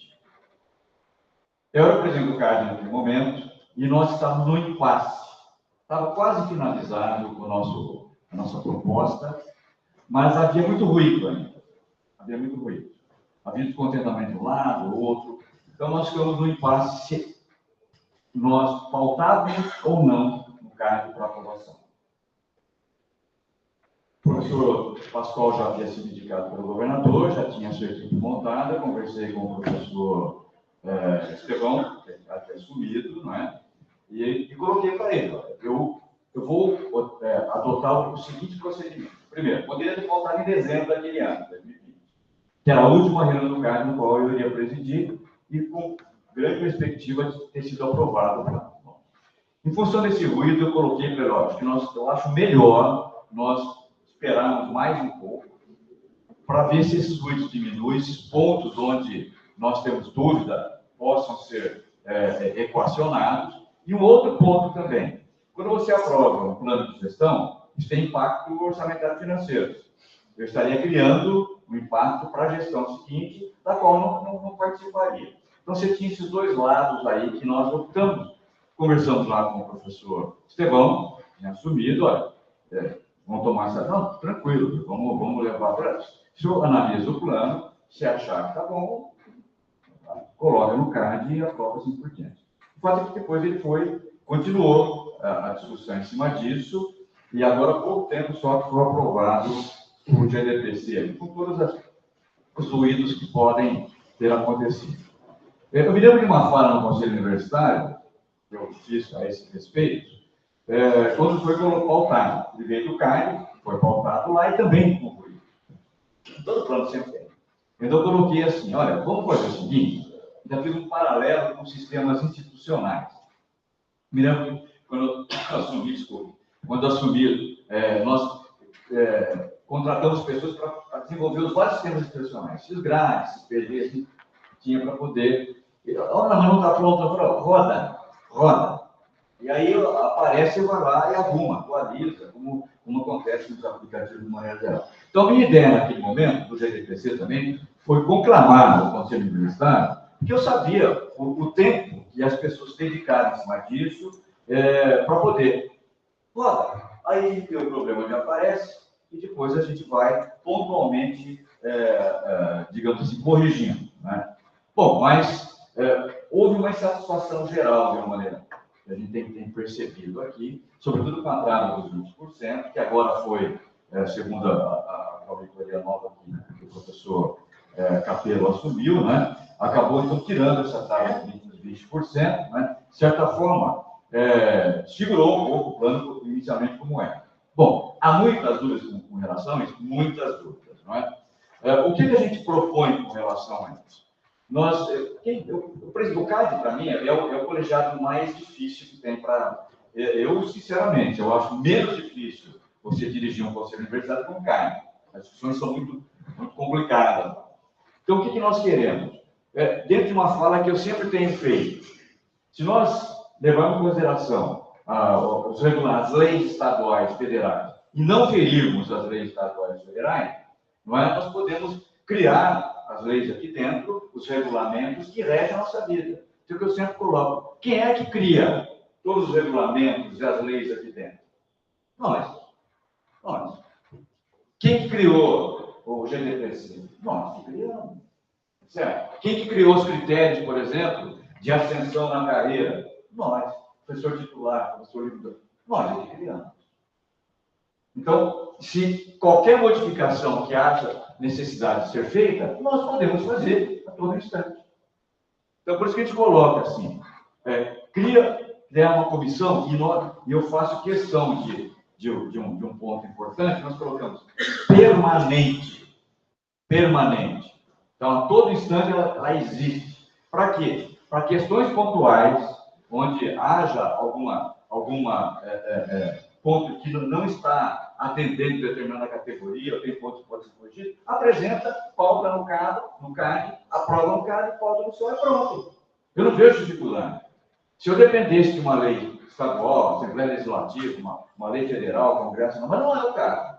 Eu represento o CAD naquele momento, e nós estávamos no impasse. Estava quase finalizado a nossa proposta, mas havia muito ruído ainda. Havia muito ruído. Havia descontentamento de um lado, do outro. Então, nós ficamos no impasse se nós faltávamos ou não no CAD para aprovação. O professor Pascoal já havia sido indicado pelo governador, já tinha sua equipe montada, conversei com o professor Estevão, que havia assumido, não é? E coloquei para ele: olha, eu vou adotar o seguinte procedimento. Primeiro, poderia ter voltado em dezembro daquele ano, 2020, que era a última reunião do CAD no qual eu iria presidir, e com grande perspectiva de ter sido aprovado o plano. Em função desse ruído, eu coloquei para ele: olha, que eu acho melhor nós esperarmos mais um pouco, para ver se esses ruídos diminuem, esses pontos onde nós temos dúvida possam ser equacionados. E um outro ponto também: quando você aprova um plano de gestão, isso tem impacto orçamentário financeiro. Eu estaria criando um impacto para a gestão seguinte, da qual não participaria. Então, você tinha esses dois lados aí que nós optamos. Conversamos lá com o professor Estevão, tinha assumido: olha, vamos tomar essa... Não, tranquilo, vamos levar para... O senhor analisa o plano, se achar que está bom, coloca no CAD e aprova assim por diante. O fato é que depois ele continuou a discussão em cima disso, e agora há pouco tempo só que foi aprovado o GDPC, com todos os ruídos que podem ter acontecido. Eu me lembro de uma fala no Conselho Universitário, que eu fiz a esse respeito, quando foi pautado. Ele veio do CAD, foi pautado lá e também com ruído. Todo plano sempre tem. Então, eu coloquei assim: olha, vamos fazer o seguinte, já fiz um paralelo com sistemas institucionais. Me lembro quando eu assumi, nós contratamos pessoas para desenvolver os vários sistemas institucionais, esses grades, esses PGs, tinha para poder... Olha, mas não está pronto. Eu falo: roda. E aí aparece, eu vou lá e arruma, atualiza, como acontece nos aplicativos de maneira geral. Então, a minha ideia naquele momento, do GDPC também, foi conclamar no Conselho Universitário, porque eu sabia o tempo que as pessoas dedicaram em cima disso para poder. Roda. Aí o problema já aparece e depois a gente vai pontualmente, digamos assim, corrigindo, né? Bom, mas houve uma insatisfação geral, de uma maneira que a gente tem percebido aqui, sobretudo com a trava dos 20%, que agora foi, segundo a auditoria nova que o professor Capello assumiu, né? acabou então tirando essa taxa de 20%, né? De certa forma, segurou um pouco o plano inicialmente como é. Bom, há muitas dúvidas com relação a isso, muitas dúvidas, não é? O que a gente propõe com relação a isso? O CAD, para mim, é o colegiado mais difícil que tem para... Eu, sinceramente, eu acho menos difícil você dirigir um conselho universitário com o CAD. As discussões são muito complicadas. Então, o que nós queremos? Dentro de uma fala que eu sempre tenho feito, se nós levarmos em consideração as leis estaduais federais e não ferirmos as leis estaduais federais, não é? Nós podemos criar as leis aqui dentro, os regulamentos que regem a nossa vida. Então, que eu sempre coloco, quem é que cria todos os regulamentos e as leis aqui dentro? Nós. Quem que criou o GDPC? Nós que criamos. Certo? Quem que criou os critérios, por exemplo, de ascensão na carreira? Nós. Professor titular, professor livre. Nós é que criamos. Então, se qualquer modificação que haja necessidade de ser feita, nós podemos fazer a todo instante. Então, por isso que a gente coloca assim, criar uma comissão, e eu faço questão de um ponto importante, nós colocamos permanente. Então, a todo instante ela existe. Para quê? Para questões pontuais, onde haja alguma ponto que não está atendendo determinada categoria, ou tem pontos que podem ser corrigidos, apresenta, pauta no CAD, aprova no CAD, pauta no senhor, é pronto. Eu não vejo dificuldade. Se eu dependesse de uma lei estadual, Assembleia Legislativa, uma lei federal, Congresso, mas não é o caso.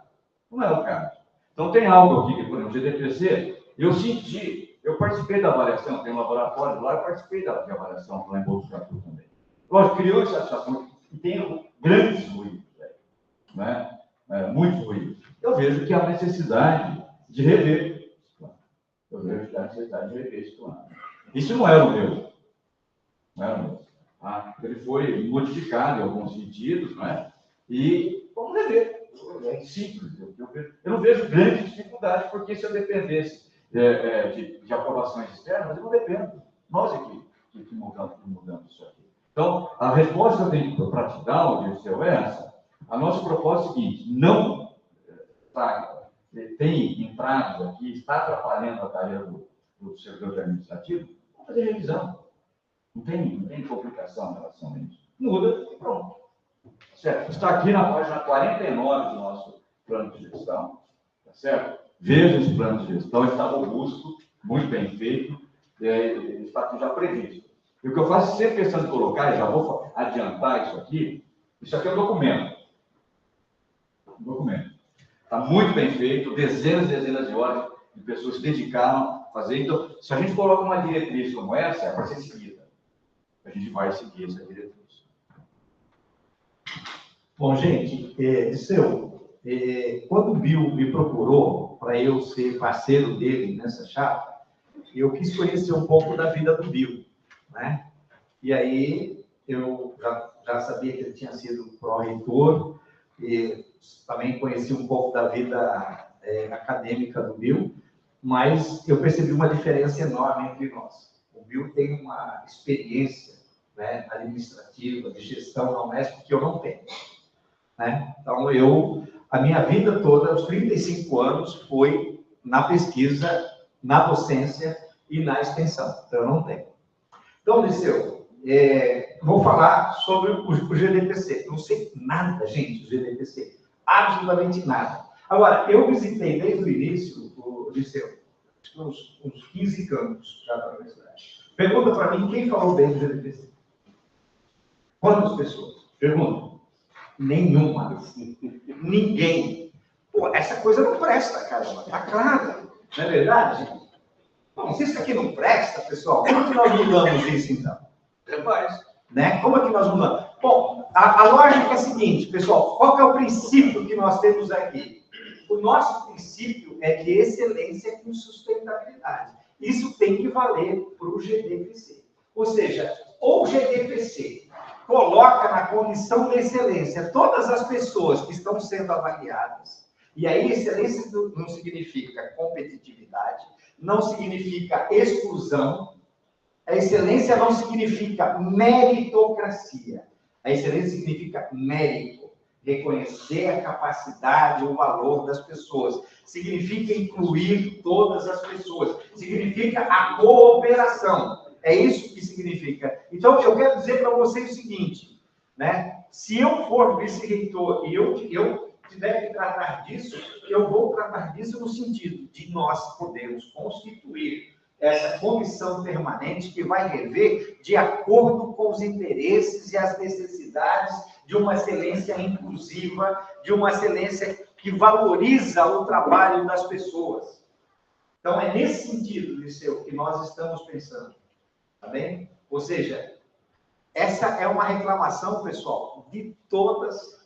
Não é o caso. Então, tem algo aqui que, por exemplo, o GDPC, eu participei da avaliação, tem um laboratório lá, eu participei da avaliação lá em Botucatu também. Lógico, criou essa situação e tem grandes ruídos, né? Muitos ruídos. Eu vejo que há necessidade de rever. Eu vejo que há necessidade de rever esse plano. Isso não era o meu. Não era o meu. Ele foi modificado em alguns sentidos, não é? E vamos rever. É simples. Eu não vejo grande dificuldade, porque se eu dependesse de aprovações externas, eu não dependo. Nós aqui que mudamos isso aqui. Então, a resposta que eu tenho para te dar, Dirceu, é essa. A nossa proposta é a seguinte: não tem entradas aqui, está atrapalhando a tarefa do servidor administrativo, vamos fazer revisão. Não tem complicação em relação a isso. Muda e pronto. Certo? Está aqui na página 49 do nosso plano de gestão. Tá certo? Veja esse plano de gestão, está robusto, muito bem feito, está aqui já previsto. E o que eu faço sempre pensando em colocar, e já vou adiantar isso aqui é um documento. Está muito bem feito, dezenas e dezenas de horas de pessoas se dedicaram a fazer. Então, se a gente coloca uma diretriz como essa, é para ser seguida. A gente vai seguir essa diretriz.
Bom, gente, quando o Bill me procurou para eu ser parceiro dele nessa chapa, eu quis conhecer um pouco da vida do Bill, né? E aí eu já sabia que ele tinha sido pró-reitor, e também conheci um pouco da vida acadêmica do Bill, mas eu percebi uma diferença enorme entre nós. O Bill tem uma experiência, né, administrativa, de gestão na Unesp, que eu não tenho. Né? Então, a minha vida toda, aos 35 anos, foi na pesquisa, na docência e na extensão. Então, eu não tenho. Então, Dirceu, vou falar sobre o GDPC. Não sei nada, gente, do GDPC. Absolutamente nada. Agora, eu visitei desde o início o Dirceu, uns 15 campos já da universidade. Pergunta para mim, quem falou bem do GDPC? Quantas pessoas? Pergunta. Nenhuma. Ninguém. Pô, essa coisa não presta, caramba. Tá claro. Não é verdade? Bom, se isso aqui não presta, pessoal, como que nós mudamos isso, então? Rapaz, né? Como é que nós mudamos? Bom, a lógica é a seguinte, pessoal. Qual que é o princípio que nós temos aqui? O nosso princípio é de excelência com sustentabilidade. Isso tem que valer para o GDPC. Ou seja, ou o GDPC coloca na condição de excelência todas as pessoas que estão sendo avaliadas, E aí, excelência não significa competitividade, não significa exclusão, a excelência não significa meritocracia, a excelência significa mérito, reconhecer a capacidade, o valor das pessoas, significa incluir todas as pessoas, significa a cooperação, é isso que significa. Então, eu quero dizer para vocês o seguinte, né? Se eu for vice-reitor e eu tiver que tratar disso, eu vou tratar disso no sentido de nós podermos constituir essa comissão permanente que vai rever de acordo com os interesses e as necessidades de uma excelência inclusiva, de uma excelência que valoriza o trabalho das pessoas. Então, é nesse sentido, Liceu, que nós estamos pensando, tá bem? Ou seja, essa é uma reclamação, pessoal, de todos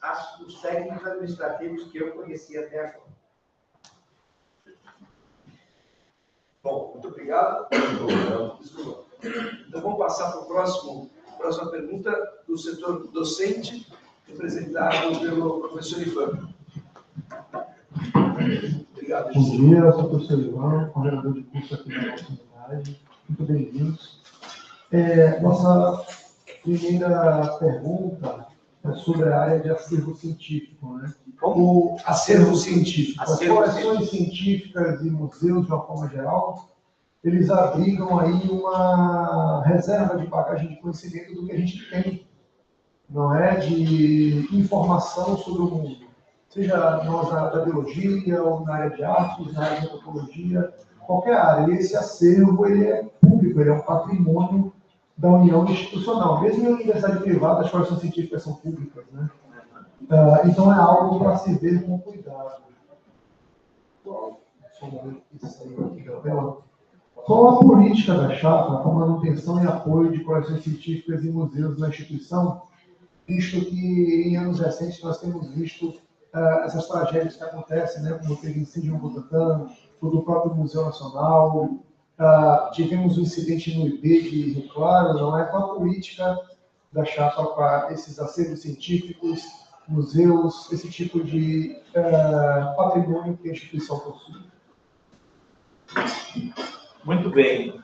os técnicos administrativos que eu conheci até agora.
Bom, muito obrigado. Então, vamos passar para a próxima pergunta do setor docente, representado pelo professor Ivan. Obrigado.
Bom dia, eu sou o professor Ivan, coordenador de curso aqui na nossa unidade. Muito bem-vindos. Nossa primeira pergunta é sobre a área de acervo científico, né?
O acervo científico.
As coleções científicas e museus, de uma forma geral, eles abrigam aí uma reserva de bagagem de conhecimento do que a gente tem, não é? De informação sobre o mundo. Seja nós na área da biologia, ou na área de artes, na área de antropologia, qualquer área. E esse acervo, ele é público, ele é um patrimônio da União institucional. Mesmo em universidade privada, as coleções científicas são públicas, né? Então, é algo para se ver com cuidado. Qual a política da chapa para manutenção e apoio de coleções científicas e museus na instituição, visto que em anos recentes nós temos visto essas tragédias que acontecem, né, como teve incêndio no Butantã, o do próprio Museu Nacional, tivemos um incidente no IB de Rio Claro, não é? Qual a política da chapa para esses acervos científicos, museus, esse tipo de patrimônio que a instituição possui?
Muito bem,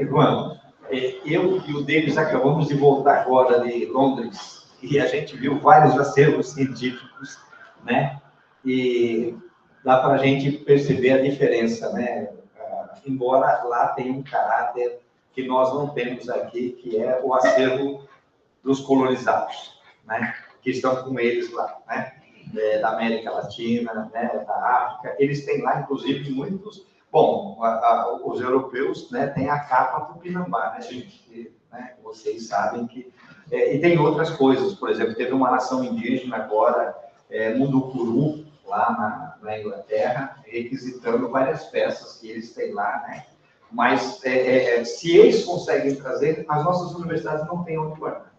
Ivan, eu e o Davis acabamos de voltar agora de Londres e a gente viu vários acervos científicos, né? E dá para a gente perceber a diferença, né? Embora lá tenha um caráter que nós não temos aqui, que é o acervo dos colonizados, né? Que estão com eles lá, né? Da América Latina, né? Da África, eles têm lá, inclusive, muitos. Bom, os europeus, né, têm a capa Tupinambá, né, gente? Né, vocês sabem que... e tem outras coisas, por exemplo, teve uma nação indígena agora, Munducuru, lá na Inglaterra, requisitando várias peças que eles têm lá, né? Mas se eles conseguem trazer, as nossas universidades não têm onde guardar.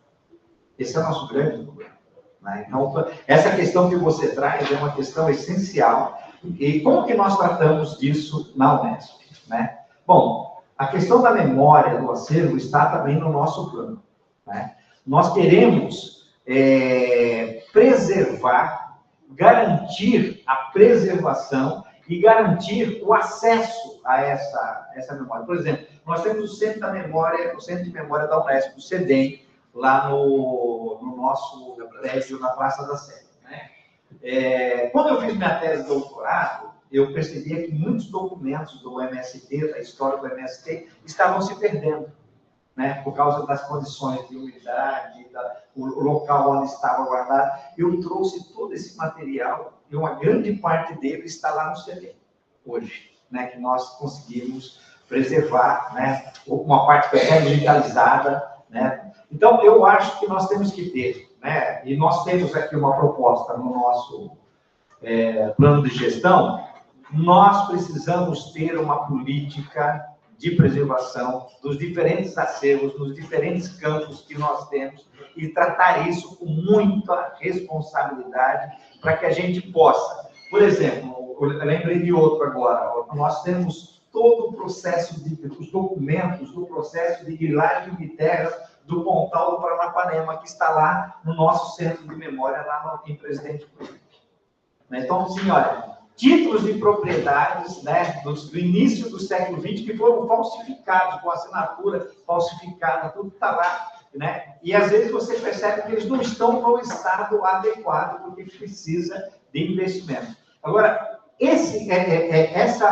Esse é o nosso grande problema, né? Então, essa questão que você traz é uma questão essencial. E como que nós tratamos disso na Unesp, né? Bom, a questão da memória do acervo está também no nosso plano, né? Nós queremos preservar, garantir a preservação e garantir o acesso a essa memória. Por exemplo, nós temos o Centro de Memória da Unesp, o CEDEM, lá no nosso prédio, na Praça da Sé, né? Quando eu fiz minha tese de doutorado, eu percebia que muitos documentos do MST, da história do MST, estavam se perdendo, né? Por causa das condições de umidade, o local onde estava guardado. Eu trouxe todo esse material e uma grande parte dele está lá no CD hoje, né? Que nós conseguimos preservar, né? Uma parte que é digitalizada, né? Então, eu acho que nós temos que ter, né? E nós temos aqui uma proposta no nosso plano de gestão. Nós precisamos ter uma política de preservação dos diferentes acervos, nos diferentes campos que nós temos e tratar isso com muita responsabilidade para que a gente possa. Por exemplo, eu lembrei de outro agora, nós temos todo o processo os documentos do processo de grilagem de terras do Pontal do Paranapanema, que está lá no nosso centro de memória, lá em Presidente Prudente. né? Então, assim, olha, títulos de propriedades, né, do início do século XX que foram falsificados, com assinatura falsificada, tudo está lá, né? E às vezes você percebe que eles não estão no estado adequado, porque precisa de investimento. Agora, essa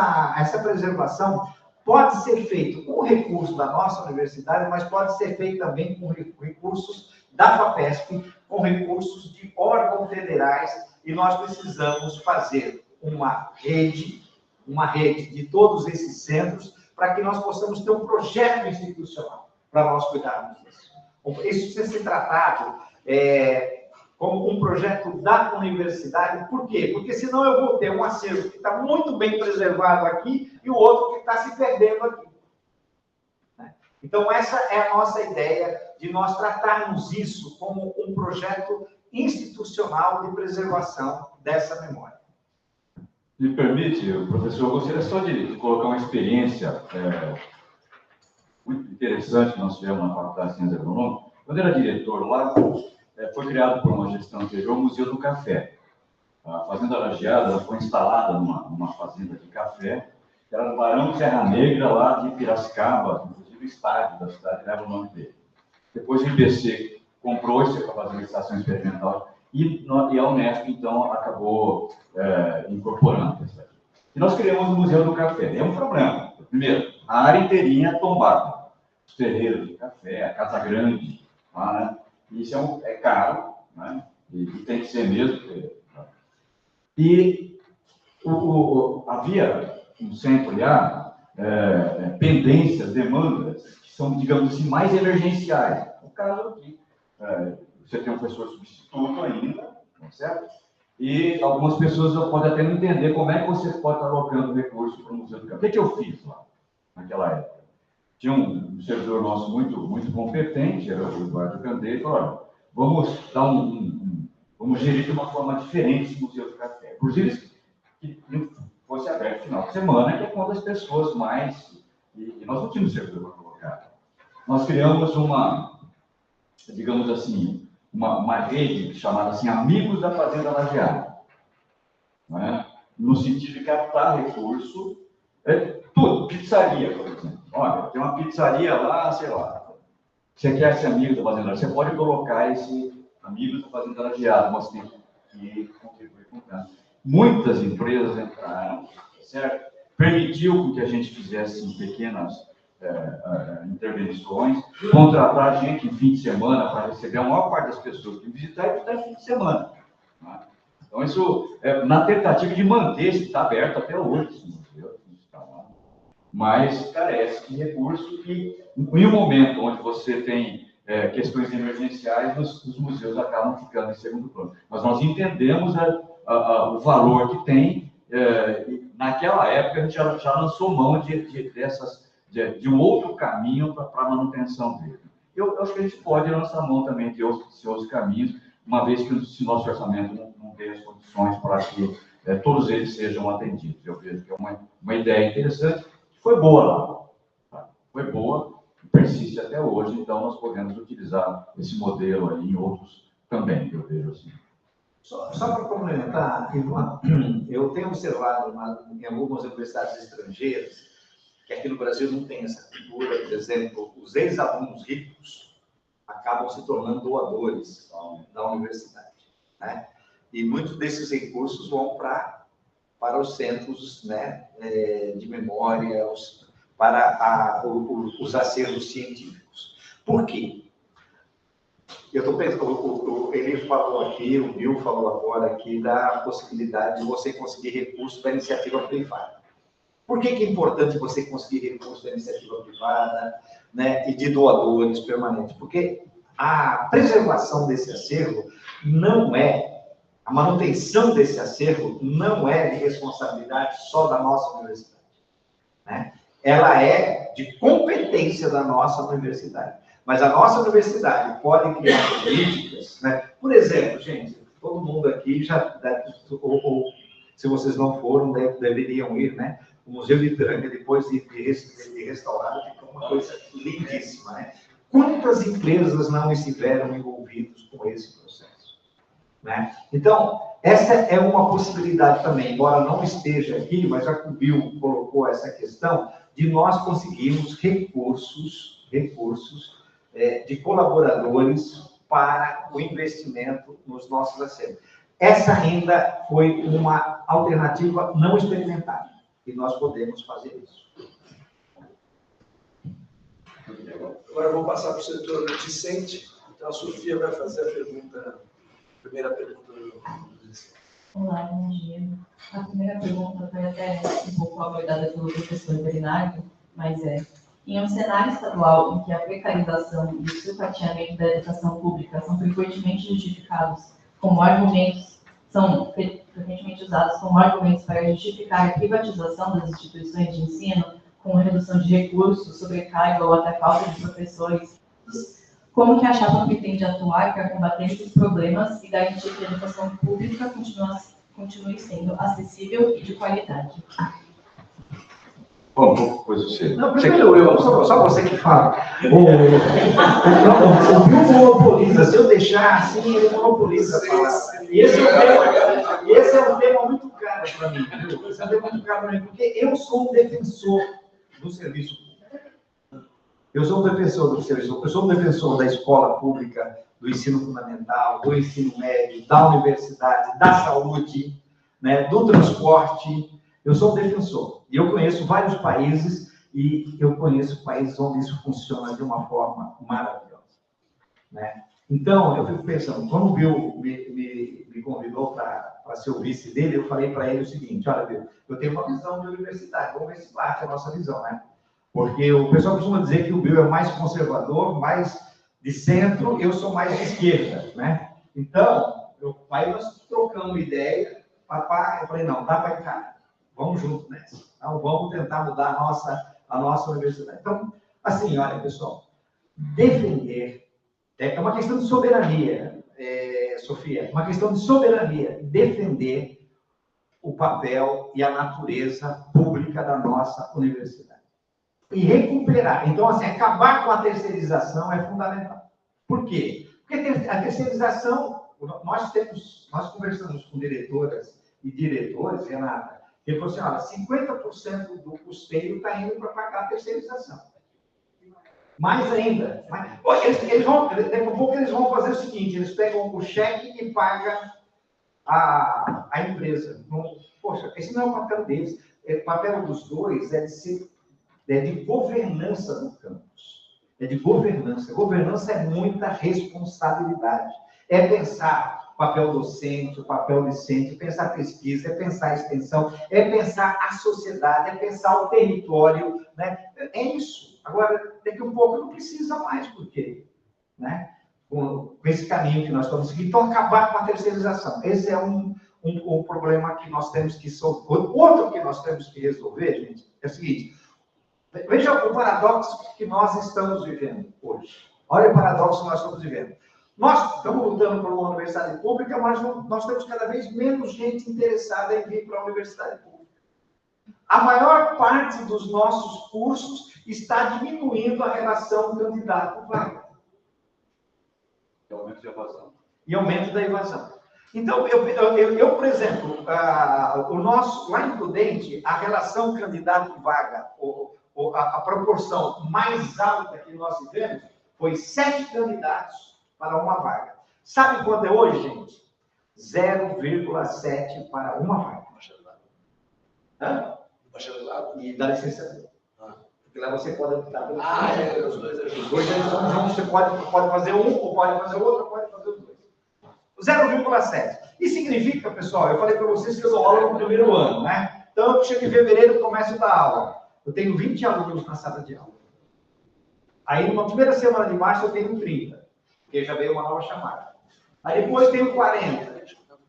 preservação pode ser feita com recursos da nossa universidade, mas pode ser feita também com recursos da FAPESP, com recursos de órgãos federais, e nós precisamos fazer uma rede de todos esses centros, para que nós possamos ter um projeto institucional para nós cuidarmos disso. Isso precisa ser tratado como um projeto da universidade. Por quê? Porque senão eu vou ter um acervo que está muito bem preservado aqui e o outro que está se perdendo aqui. Então, essa é a nossa ideia de nós tratarmos isso como um projeto institucional de preservação dessa memória.
Me permite, professor, eu gostaria só de colocar uma experiência muito interessante que nós tivemos na Faculdade de Ciências Agronômicas. Quando eu era diretor lá, foi criado por uma gestão anterior o Museu do Café. A Fazenda Lajeada foi instalada numa fazenda de café, que era no Barão de Serra Negra, lá de Piracicaba, inclusive o estádio da cidade leva o nome dele. Depois o IBC comprou isso para fazer uma estação experimental, e a Unesp, então, acabou incorporando isso aqui. E nós criamos o Museu do Café. É um problema. Primeiro, a área inteirinha é tombada. Os terreiros de café, a Casa Grande, lá, né? Isso é caro, né? E tem que ser mesmo. E havia um centro lá, pendências, demandas, que são, digamos assim, mais emergenciais. No caso aqui, você tem um professor substituto ainda, certo? E algumas pessoas podem até não entender como é que você pode estar alocando recursos para o Museu do Café. O que eu fiz lá, naquela época? Tinha um servidor nosso muito competente, era o Eduardo Candeia, e falou: olha, vamos gerir de uma forma diferente esse Museu do Café. Inclusive, que não fosse aberto no final de semana, que é quando as pessoas mais... E nós não tínhamos servidor para colocar. Nós criamos digamos assim, uma rede chamada assim, Amigos da Fazenda Lajeada, né? No sentido de captar recurso, tudo, pizzaria, por exemplo. Olha, tem uma pizzaria lá, sei lá, você quer ser amigo da Fazenda Lajeada, você pode colocar esse Amigos da Fazenda Lajeada, mas tem que contribuir com o caso. Muitas empresas entraram, certo? Permitiu que a gente fizesse pequenas intervenções, contratar gente em fim de semana para receber a maior parte das pessoas que visitar e visitar em fim de semana. Né? Então, isso na tentativa de manter, isso está aberto até hoje, esse museu, está lá. Mas carece de recursos e, em um momento onde você tem questões emergenciais, os museus acabam ficando em segundo plano. Mas nós entendemos o valor que tem, e naquela época a gente já lançou mão de um outro caminho para a manutenção dele. Eu acho que a gente pode lançar mão também de outros caminhos, uma vez que o nosso orçamento não tem as condições para que todos eles sejam atendidos. Eu vejo que é uma ideia interessante, foi boa lá, tá? Foi boa, persiste até hoje, então nós podemos utilizar esse modelo aí em outros também, eu vejo assim.
Só para complementar, eu tenho observado em algumas universidades estrangeiras que aqui no Brasil não tem essa cultura. Por exemplo, os ex-alunos ricos acabam se tornando doadores da universidade, né? E muitos desses recursos vão para os centros, né, de memória, para os acervos científicos. Por quê? Eu estou pensando, ele falou aqui, o Bill falou agora aqui da possibilidade de você conseguir recursos da iniciativa privada. Por que é importante você conseguir recursos da iniciativa privada, né, e de doadores permanentes? Porque a preservação desse acervo a manutenção desse acervo não é de responsabilidade só da nossa universidade, né? Ela é de competência da nossa universidade. Mas a nossa universidade pode criar políticas, né? Por exemplo, gente, todo mundo aqui já, ou se vocês não foram, deveriam ir, né? O Museu de Ipiranga, depois de restaurado, ficou uma coisa lindíssima, né? Quantas empresas não estiveram envolvidas com esse processo? né? Então, essa é uma possibilidade também, embora não esteja aqui, mas já que o Bill colocou essa questão, de nós conseguirmos recursos de colaboradores para o investimento nos nossos acervos. Essa ainda foi uma alternativa não experimentada, e nós podemos fazer isso.
Agora eu vou passar para o setor discente. Então a Sofia vai fazer a primeira pergunta do
Olá, bom dia. A primeira pergunta foi até um pouco abordada pelo professor Bernardo, mas em um cenário estadual em que a precarização e o sucateamento da educação pública são frequentemente justificados como argumentos, são frequentemente usados como argumentos para justificar a privatização das instituições de ensino, com redução de recursos, sobrecarga ou até falta de professores, como que a chapa pretende atuar para combater esses problemas e garantir que a educação pública continue sendo acessível e de qualidade?
Bom, depois você.
Não, primeiro só você que fala. O Bill monopoliza, se eu deixar assim, ele monopoliza a palavra. E esse é um tema muito caro para mim, viu? Esse é um tema muito caro para mim, porque eu sou um defensor do serviço público. Eu sou um defensor do serviço público, eu sou um defensor da escola pública, do ensino fundamental, do ensino médio, da universidade, da saúde, né, do transporte. Eu sou um defensor. E eu conheço vários países, e eu conheço países onde isso funciona de uma forma maravilhosa, né? Então, eu fico pensando, quando o Bill me convidou para ser o vice dele, eu falei para ele o seguinte: olha, Bill, eu tenho uma visão de universidade, vamos ver se bate a nossa visão, né? Porque o pessoal costuma dizer que o Bill é mais conservador, mais de centro, eu sou mais de esquerda, né? Então, aí nós trocamos ideia, papai, eu falei, não, dá para cá, vamos junto nessa. Então, vamos tentar mudar a nossa universidade. Então, assim, olha, pessoal, defender é uma questão de soberania, Sofia, uma questão de soberania, defender o papel e a natureza pública da nossa universidade. E recuperar. Então, assim, acabar com a terceirização é fundamental. Por quê? Porque a terceirização, nós conversamos com diretoras e diretores, Renata, que falou assim, olha, 50% do custeio está indo para pagar a terceirização. Mais ainda. Daqui a pouco eles vão fazer o seguinte, eles pegam o cheque e pagam a empresa. Poxa, esse não é o papel deles. O papel dos dois é de governança do campus. É de governança. Governança é muita responsabilidade. É pensar o papel docente, o papel discente, é pensar pesquisa, é pensar extensão, é pensar a sociedade, é pensar o território, né? É isso. Agora, daqui a um pouco não precisa mais, porque, né? Com esse caminho que nós estamos seguindo, então acabar com a terceirização. Esse é um problema que nós temos que resolver. Outro que nós temos que resolver, gente, é o seguinte: veja o paradoxo que nós estamos vivendo hoje. Olha o paradoxo que nós estamos vivendo. Nós estamos lutando por uma universidade pública, mas nós temos cada vez menos gente interessada em vir para a universidade pública. A maior parte dos nossos cursos está diminuindo a relação candidato-vaga.
E aumento de evasão.
E aumento da evasão. Então, eu por exemplo, lá em Prudente, a relação candidato-vaga, a proporção mais alta que nós tivemos foi 7 candidatos para uma vaga. Sabe quanto é hoje, gente? 0,7 para uma vaga. Hã? E da licenciatura. Porque lá você pode optar pelo os dois juntos, você pode fazer um, ou pode fazer outro, ou pode fazer os dois. 0,7. Isso significa, pessoal, eu falei para vocês que eu dou aula no primeiro ano, né? Então, eu chego em fevereiro e começo a dar aula. Eu tenho 20 alunos na sala de aula. Aí, numa primeira semana de março, eu tenho 30, porque já veio uma nova chamada. Aí depois tenho 40.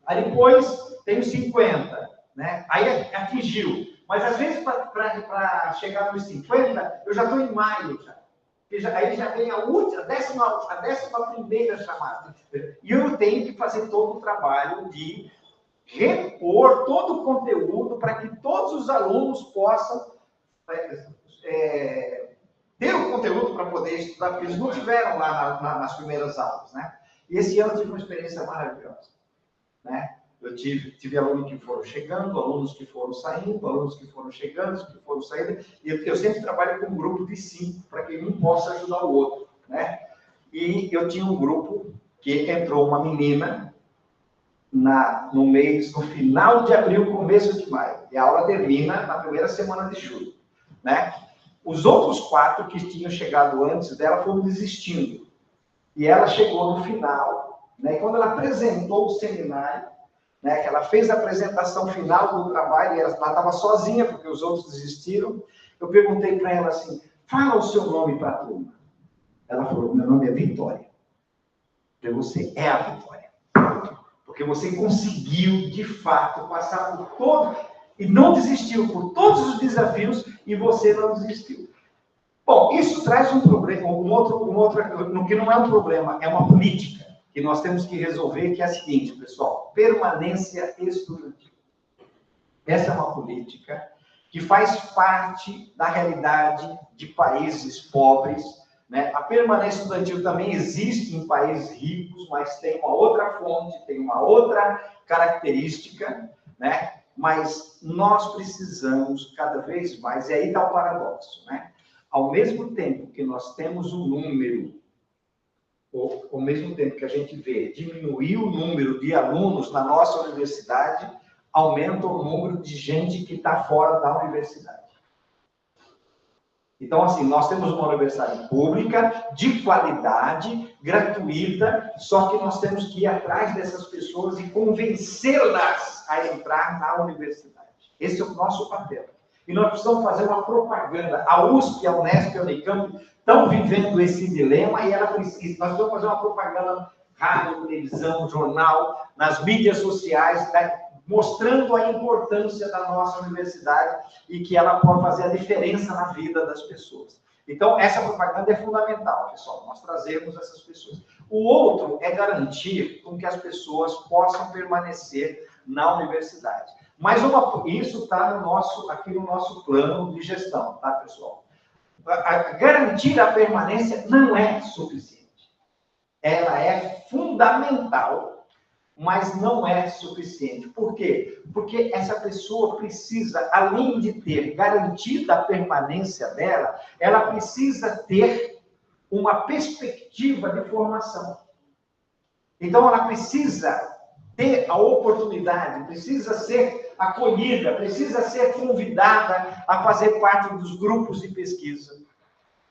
Aí depois tenho 50, né? Aí atingiu. Mas, às vezes, para chegar nos 50, eu já estou em maio, já. Aí já vem a 11ª chamada. E eu tenho que fazer todo o trabalho de repor todo o conteúdo para que todos os alunos possam ter o conteúdo para poder estudar, porque eles não tiveram lá nas primeiras aulas, né? E esse ano eu tive uma experiência maravilhosa. né? Eu tive alunos que foram chegando, alunos que foram saindo, alunos que foram chegando, que foram saindo. E eu sempre trabalho com um grupo de 5, para que um possa ajudar o outro, né? E eu tinha um grupo que entrou uma menina no final de abril, começo de maio. E a aula termina na primeira semana de julho, né? Os outros 4 que tinham chegado antes dela foram desistindo. E ela chegou no final, né? E quando ela apresentou o seminário, né, que ela fez a apresentação final do trabalho, e ela estava sozinha, porque os outros desistiram, eu perguntei para ela assim, fala o seu nome para a turma. Ela falou, meu nome é Vitória. Porque você é a Vitória. Porque você conseguiu, de fato, passar por todo, e não desistiu por todos os desafios, e você não desistiu. Bom, isso traz um problema, no que não é um problema, é uma política que nós temos que resolver, que é a seguinte, pessoal, permanência estudantil. Essa é uma política que faz parte da realidade de países pobres, né? A permanência estudantil também existe em países ricos, mas tem uma outra fonte, tem uma outra característica, né? Mas nós precisamos cada vez mais, e aí está o paradoxo, né? Ao mesmo tempo que nós temos um número, ou ao mesmo tempo que a gente vê diminuir o número de alunos na nossa universidade, aumenta o número de gente que está fora da universidade. Então, assim, nós temos uma universidade pública, de qualidade, gratuita, só que nós temos que ir atrás dessas pessoas e convencê-las a entrar na universidade. Esse é o nosso papel. E nós precisamos fazer uma propaganda. A USP, a Unesp e a Unicamp estão vivendo esse dilema e ela precisa. Nós precisamos fazer uma propaganda, rádio, televisão, jornal, nas mídias sociais, né, mostrando a importância da nossa universidade e que ela pode fazer a diferença na vida das pessoas. Então, essa propaganda é fundamental, pessoal, nós trazermos essas pessoas. O outro é garantir com que as pessoas possam permanecer na universidade. Mas isso está aqui no nosso plano de gestão, tá, pessoal? Garantir a permanência não é suficiente. Ela é fundamental, mas não é suficiente. Por quê? Porque essa pessoa precisa, além de ter garantida a permanência dela, ela precisa ter uma perspectiva de formação. Então, ela precisa ter a oportunidade, precisa ser acolhida, precisa ser convidada a fazer parte dos grupos de pesquisa,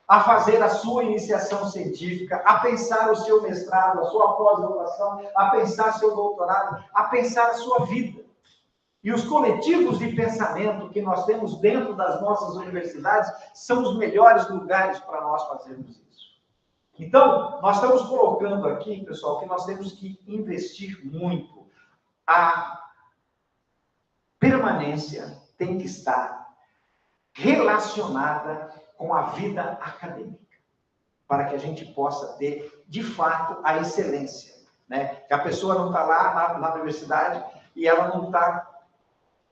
a fazer a sua iniciação científica, a pensar o seu mestrado, a sua pós-graduação, a pensar seu doutorado, a pensar a sua vida. E os coletivos de pensamento que nós temos dentro das nossas universidades são os melhores lugares para nós fazermos isso. Então, nós estamos colocando aqui, pessoal, que nós temos que investir muito. A permanência tem que estar relacionada com a vida acadêmica, para que a gente possa ter, de fato, a excelência, né? Que a pessoa não está lá na universidade e ela não está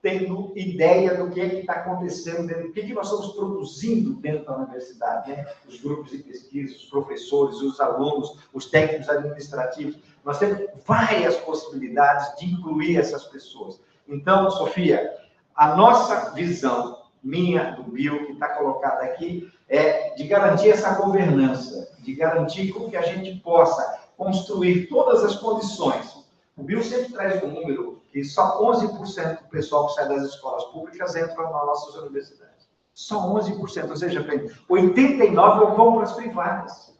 tendo ideia do que está acontecendo dentro, o que nós estamos produzindo dentro da universidade, né? Os grupos de pesquisa, os professores, os alunos, os técnicos administrativos. Nós temos várias possibilidades de incluir essas pessoas. Então, Sofia, a nossa visão, minha, do Bill, que está colocada aqui, é de garantir essa governança, de garantir com que a gente possa construir todas as condições. O Bill sempre traz um número que só 11% do pessoal que sai das escolas públicas entra nas nossas universidades. Só 11%, ou seja, 89% vão para as privadas.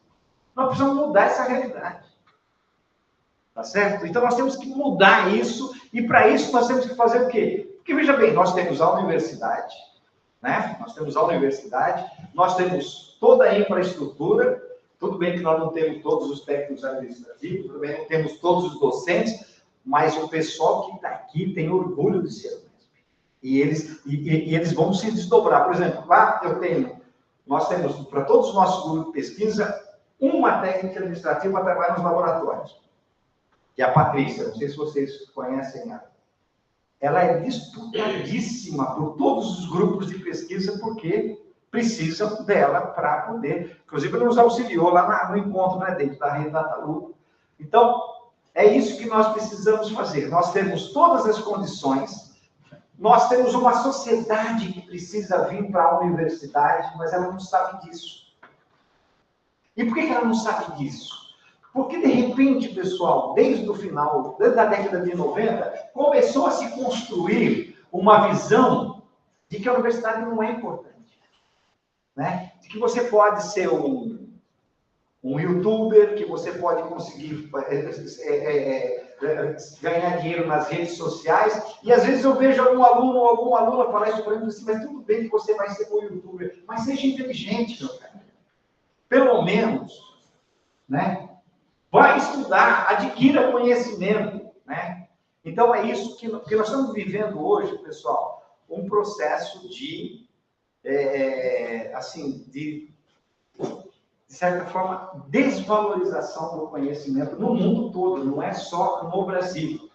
Nós precisamos mudar essa realidade. Tá certo? Então, nós temos que mudar isso, e para isso nós temos que fazer o quê? Porque, veja bem, nós temos a universidade, né? Nós temos a universidade, nós temos toda a infraestrutura, tudo bem que nós não temos todos os técnicos administrativos, tudo bem que não temos todos os docentes, mas o pessoal que está aqui tem orgulho de ser UNESP. E eles vão se desdobrar. Por exemplo, lá nós temos, para todos os nossos grupos de pesquisa, uma técnica administrativa para trabalhar nos laboratórios, que é a Patrícia, não sei se vocês conhecem ela. Ela é disputadíssima por todos os grupos de pesquisa, porque precisam dela para poder... Inclusive, ela nos auxiliou lá no encontro, né, dentro da Rede DataLu. Então, É isso que nós precisamos fazer. Nós temos todas as condições, nós temos uma sociedade que precisa vir para a universidade, mas ela não sabe disso. E por que ela não sabe disso? Porque, de repente, pessoal, desde o final, desde a década de 90, começou a se construir uma visão de que a universidade não é importante. Né? De que você pode ser um youtuber, que você pode conseguir ganhar dinheiro nas redes sociais. E, às vezes, eu vejo algum aluno ou alguma aluna falar isso para mim, assim, mas tudo bem que você vai ser um youtuber, mas seja inteligente, meu cara. Pelo menos, né? Vai estudar, adquira conhecimento, né? Então, é isso que nós estamos vivendo hoje, pessoal, um processo de certa forma, desvalorização do conhecimento no mundo todo, não é só no Brasil,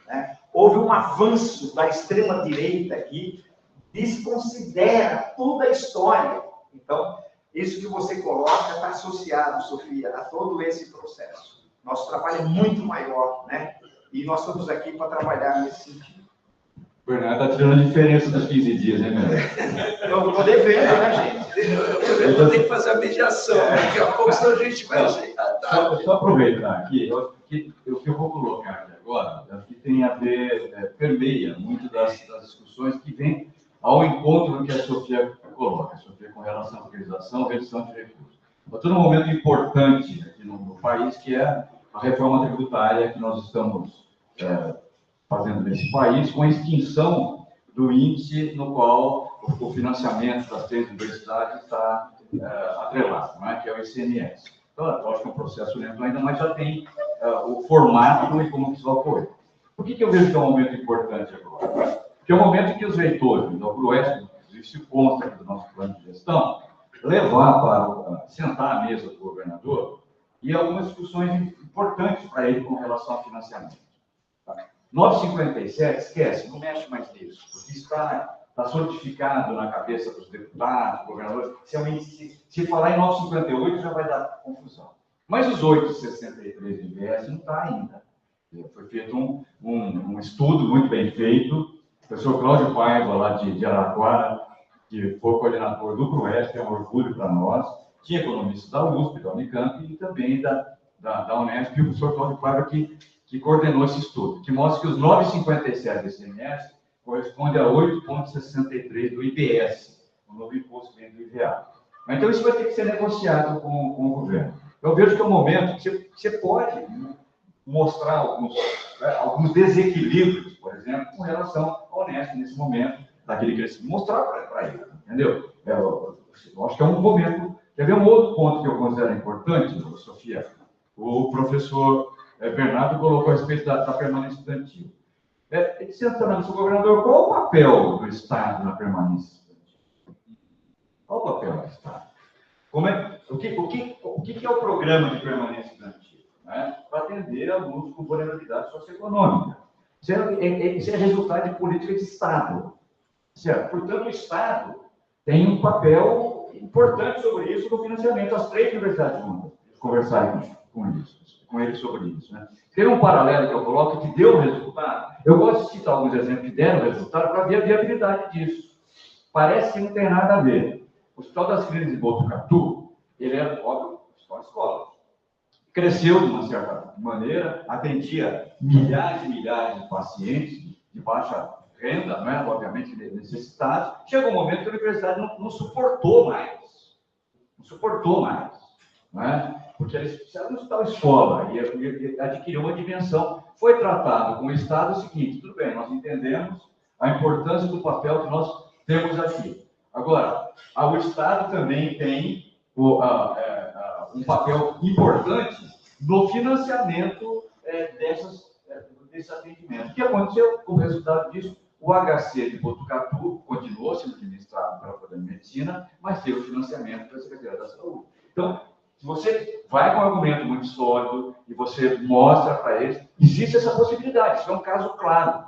né? Houve um avanço da extrema-direita aqui, desconsidera toda a história. Então, isso que você coloca está associado, Sofia, a todo esse processo. Nosso trabalho é muito maior, né? E nós estamos aqui para trabalhar nesse sentido.
Bernardo está tirando a diferença dos 15 dias, né, meu?
Eu vou devendo, né, gente?
Eu vou ter que fazer a mediação, daqui a pouco senão a gente vai ajeitar.
Só aproveitar aqui, o que eu vou colocar aqui agora, que tem a ver, permeia muito das discussões que vêm ao encontro do que a Sofia coloca, com relação à utilização e redução de recursos. Mas todo um momento importante aqui no país, que é a reforma tributária que nós estamos fazendo nesse país, com a extinção do índice no qual o financiamento das três universidades está atrelado, não é? Que é o ICMS. Então, lógico que é um processo lento ainda, mas já tem o formato e como que isso vai ocorrer. Por que eu vejo que é um momento importante agora? Porque é o momento em que os reitores, do ProESP, inclusive se consta aqui do nosso plano de gestão, levar para sentar à mesa do governador e algumas discussões importantes para ele com relação ao financiamento. 957, esquece, não mexe mais nisso, porque está solidificado na cabeça dos deputados, governadores. Se falar em 958 já vai dar confusão. Mas os 863 do IBS não está ainda. Foi feito um estudo muito bem feito. O professor Cláudio Paiva, lá de Araraquara, que foi coordenador do ProESP, é um orgulho para nós. Tinha economistas da USP, da Unicamp e também da Unesp, e o professor Cláudio Paiva que coordenou esse estudo, que mostra que os 9,57 do ICMS corresponde a 8,63 do IBS, o novo imposto que vem do IVA. Então, isso vai ter que ser negociado com o governo. Eu vejo que é um momento que você pode mostrar alguns desequilíbrios, por exemplo, com relação ao Unesp nesse momento, daquele crescimento, mostrar para ele, entendeu? Eu acho que é um momento. Quer ver um outro ponto que eu considero importante, Sofia? O professor Bernardo colocou a respeito da permanência estudantil. Sendo governador, qual o papel do Estado na permanência estudantil? Qual o papel do Estado? O que é o programa de permanência estudantil? Né? Para atender alunos com vulnerabilidade socioeconômica. Isso é resultado de política de Estado. Certo? Portanto, o Estado tem um papel importante sobre isso no financiamento. As três universidades juntas conversarem com eles sobre isso. Né? Tem um paralelo que eu coloco que deu resultado. Eu gosto de citar alguns exemplos que deram resultado para ver a viabilidade disso. Parece que não tem nada a ver. O Hospital das Clínicas de Botucatu, ele era, óbvio, uma escola. Cresceu de uma certa maneira, atendia milhares e milhares de pacientes de baixa renda, né? Obviamente necessitados. Chegou um momento que a universidade não suportou mais. Não suportou mais. Né? Porque eles precisaram estudar escola e adquiriu uma dimensão. Foi tratado com o Estado o seguinte: tudo bem, nós entendemos a importância do papel que nós temos aqui. Agora, o Estado também tem um papel importante no financiamento desse atendimento. O que aconteceu como resultado disso? O HC de Botucatu continuou sendo administrado pela Faculdade de Medicina, mas teve o financiamento da Secretaria da Saúde. Então, se você vai com um argumento muito sólido e você mostra para eles, existe essa possibilidade. Isso é um caso claro.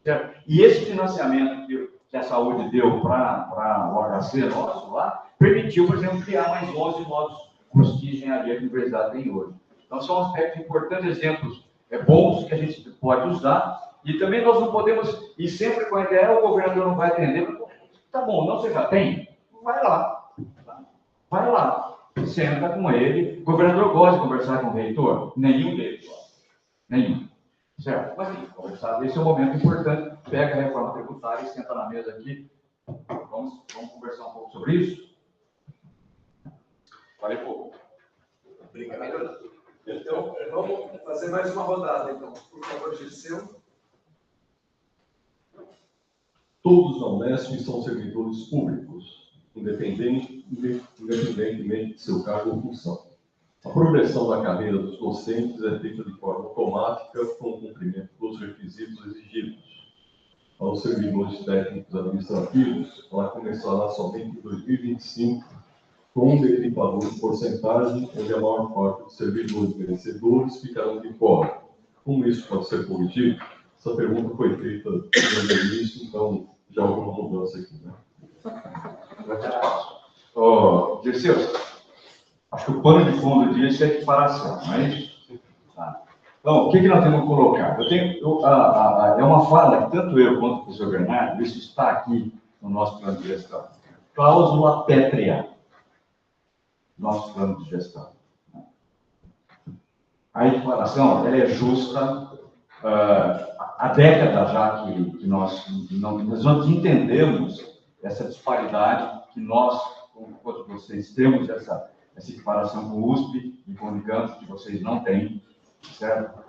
Certo? E esse financiamento que a saúde deu para o HC nosso lá, permitiu, por exemplo, criar mais 11 novos cursos de engenharia que a universidade tem hoje. Então, são aspectos importantes, exemplos bons que a gente pode usar, e também nós não podemos ir sempre com a ideia, o governador não vai atender, tá bom, não, você já tem? Vai lá. Vai lá, senta com ele. O governador gosta de conversar com o reitor? Nenhum deles. Nenhum. Certo? Mas conversar, esse é um momento importante. Pega a reforma tributária e senta na mesa aqui. Vamos conversar um pouco sobre isso? Falei pouco.
Obrigado. Então, vamos fazer mais uma rodada, então. Por favor, Giseu.
Todos na Unesp são servidores públicos, independentemente de seu cargo ou função. A progressão da carreira dos docentes é feita de forma automática com o cumprimento dos requisitos exigidos. Aos servidores técnicos administrativos, ela começará somente em 2025, com um delimipador de porcentagem, onde a maior parte dos servidores merecedores ficarão de fora. Como isso pode ser corrigido? Essa pergunta foi feita no início, então já houve uma mudança aqui, né?
Dirceu, acho que o pano de fundo disso é equiparação, não é isso? Tá. Então, o que nós temos que colocar? É uma fala que tanto eu quanto o professor Bernardo, isso está aqui no nosso plano de gestão. Cláusula pétrea. Nosso plano de gestão. A equiparação, ela é justa. Há décadas já que nós entendemos essa disparidade, que nós, como todos vocês, temos essa equiparação com o USP e com o Unicamp, que vocês não têm, certo?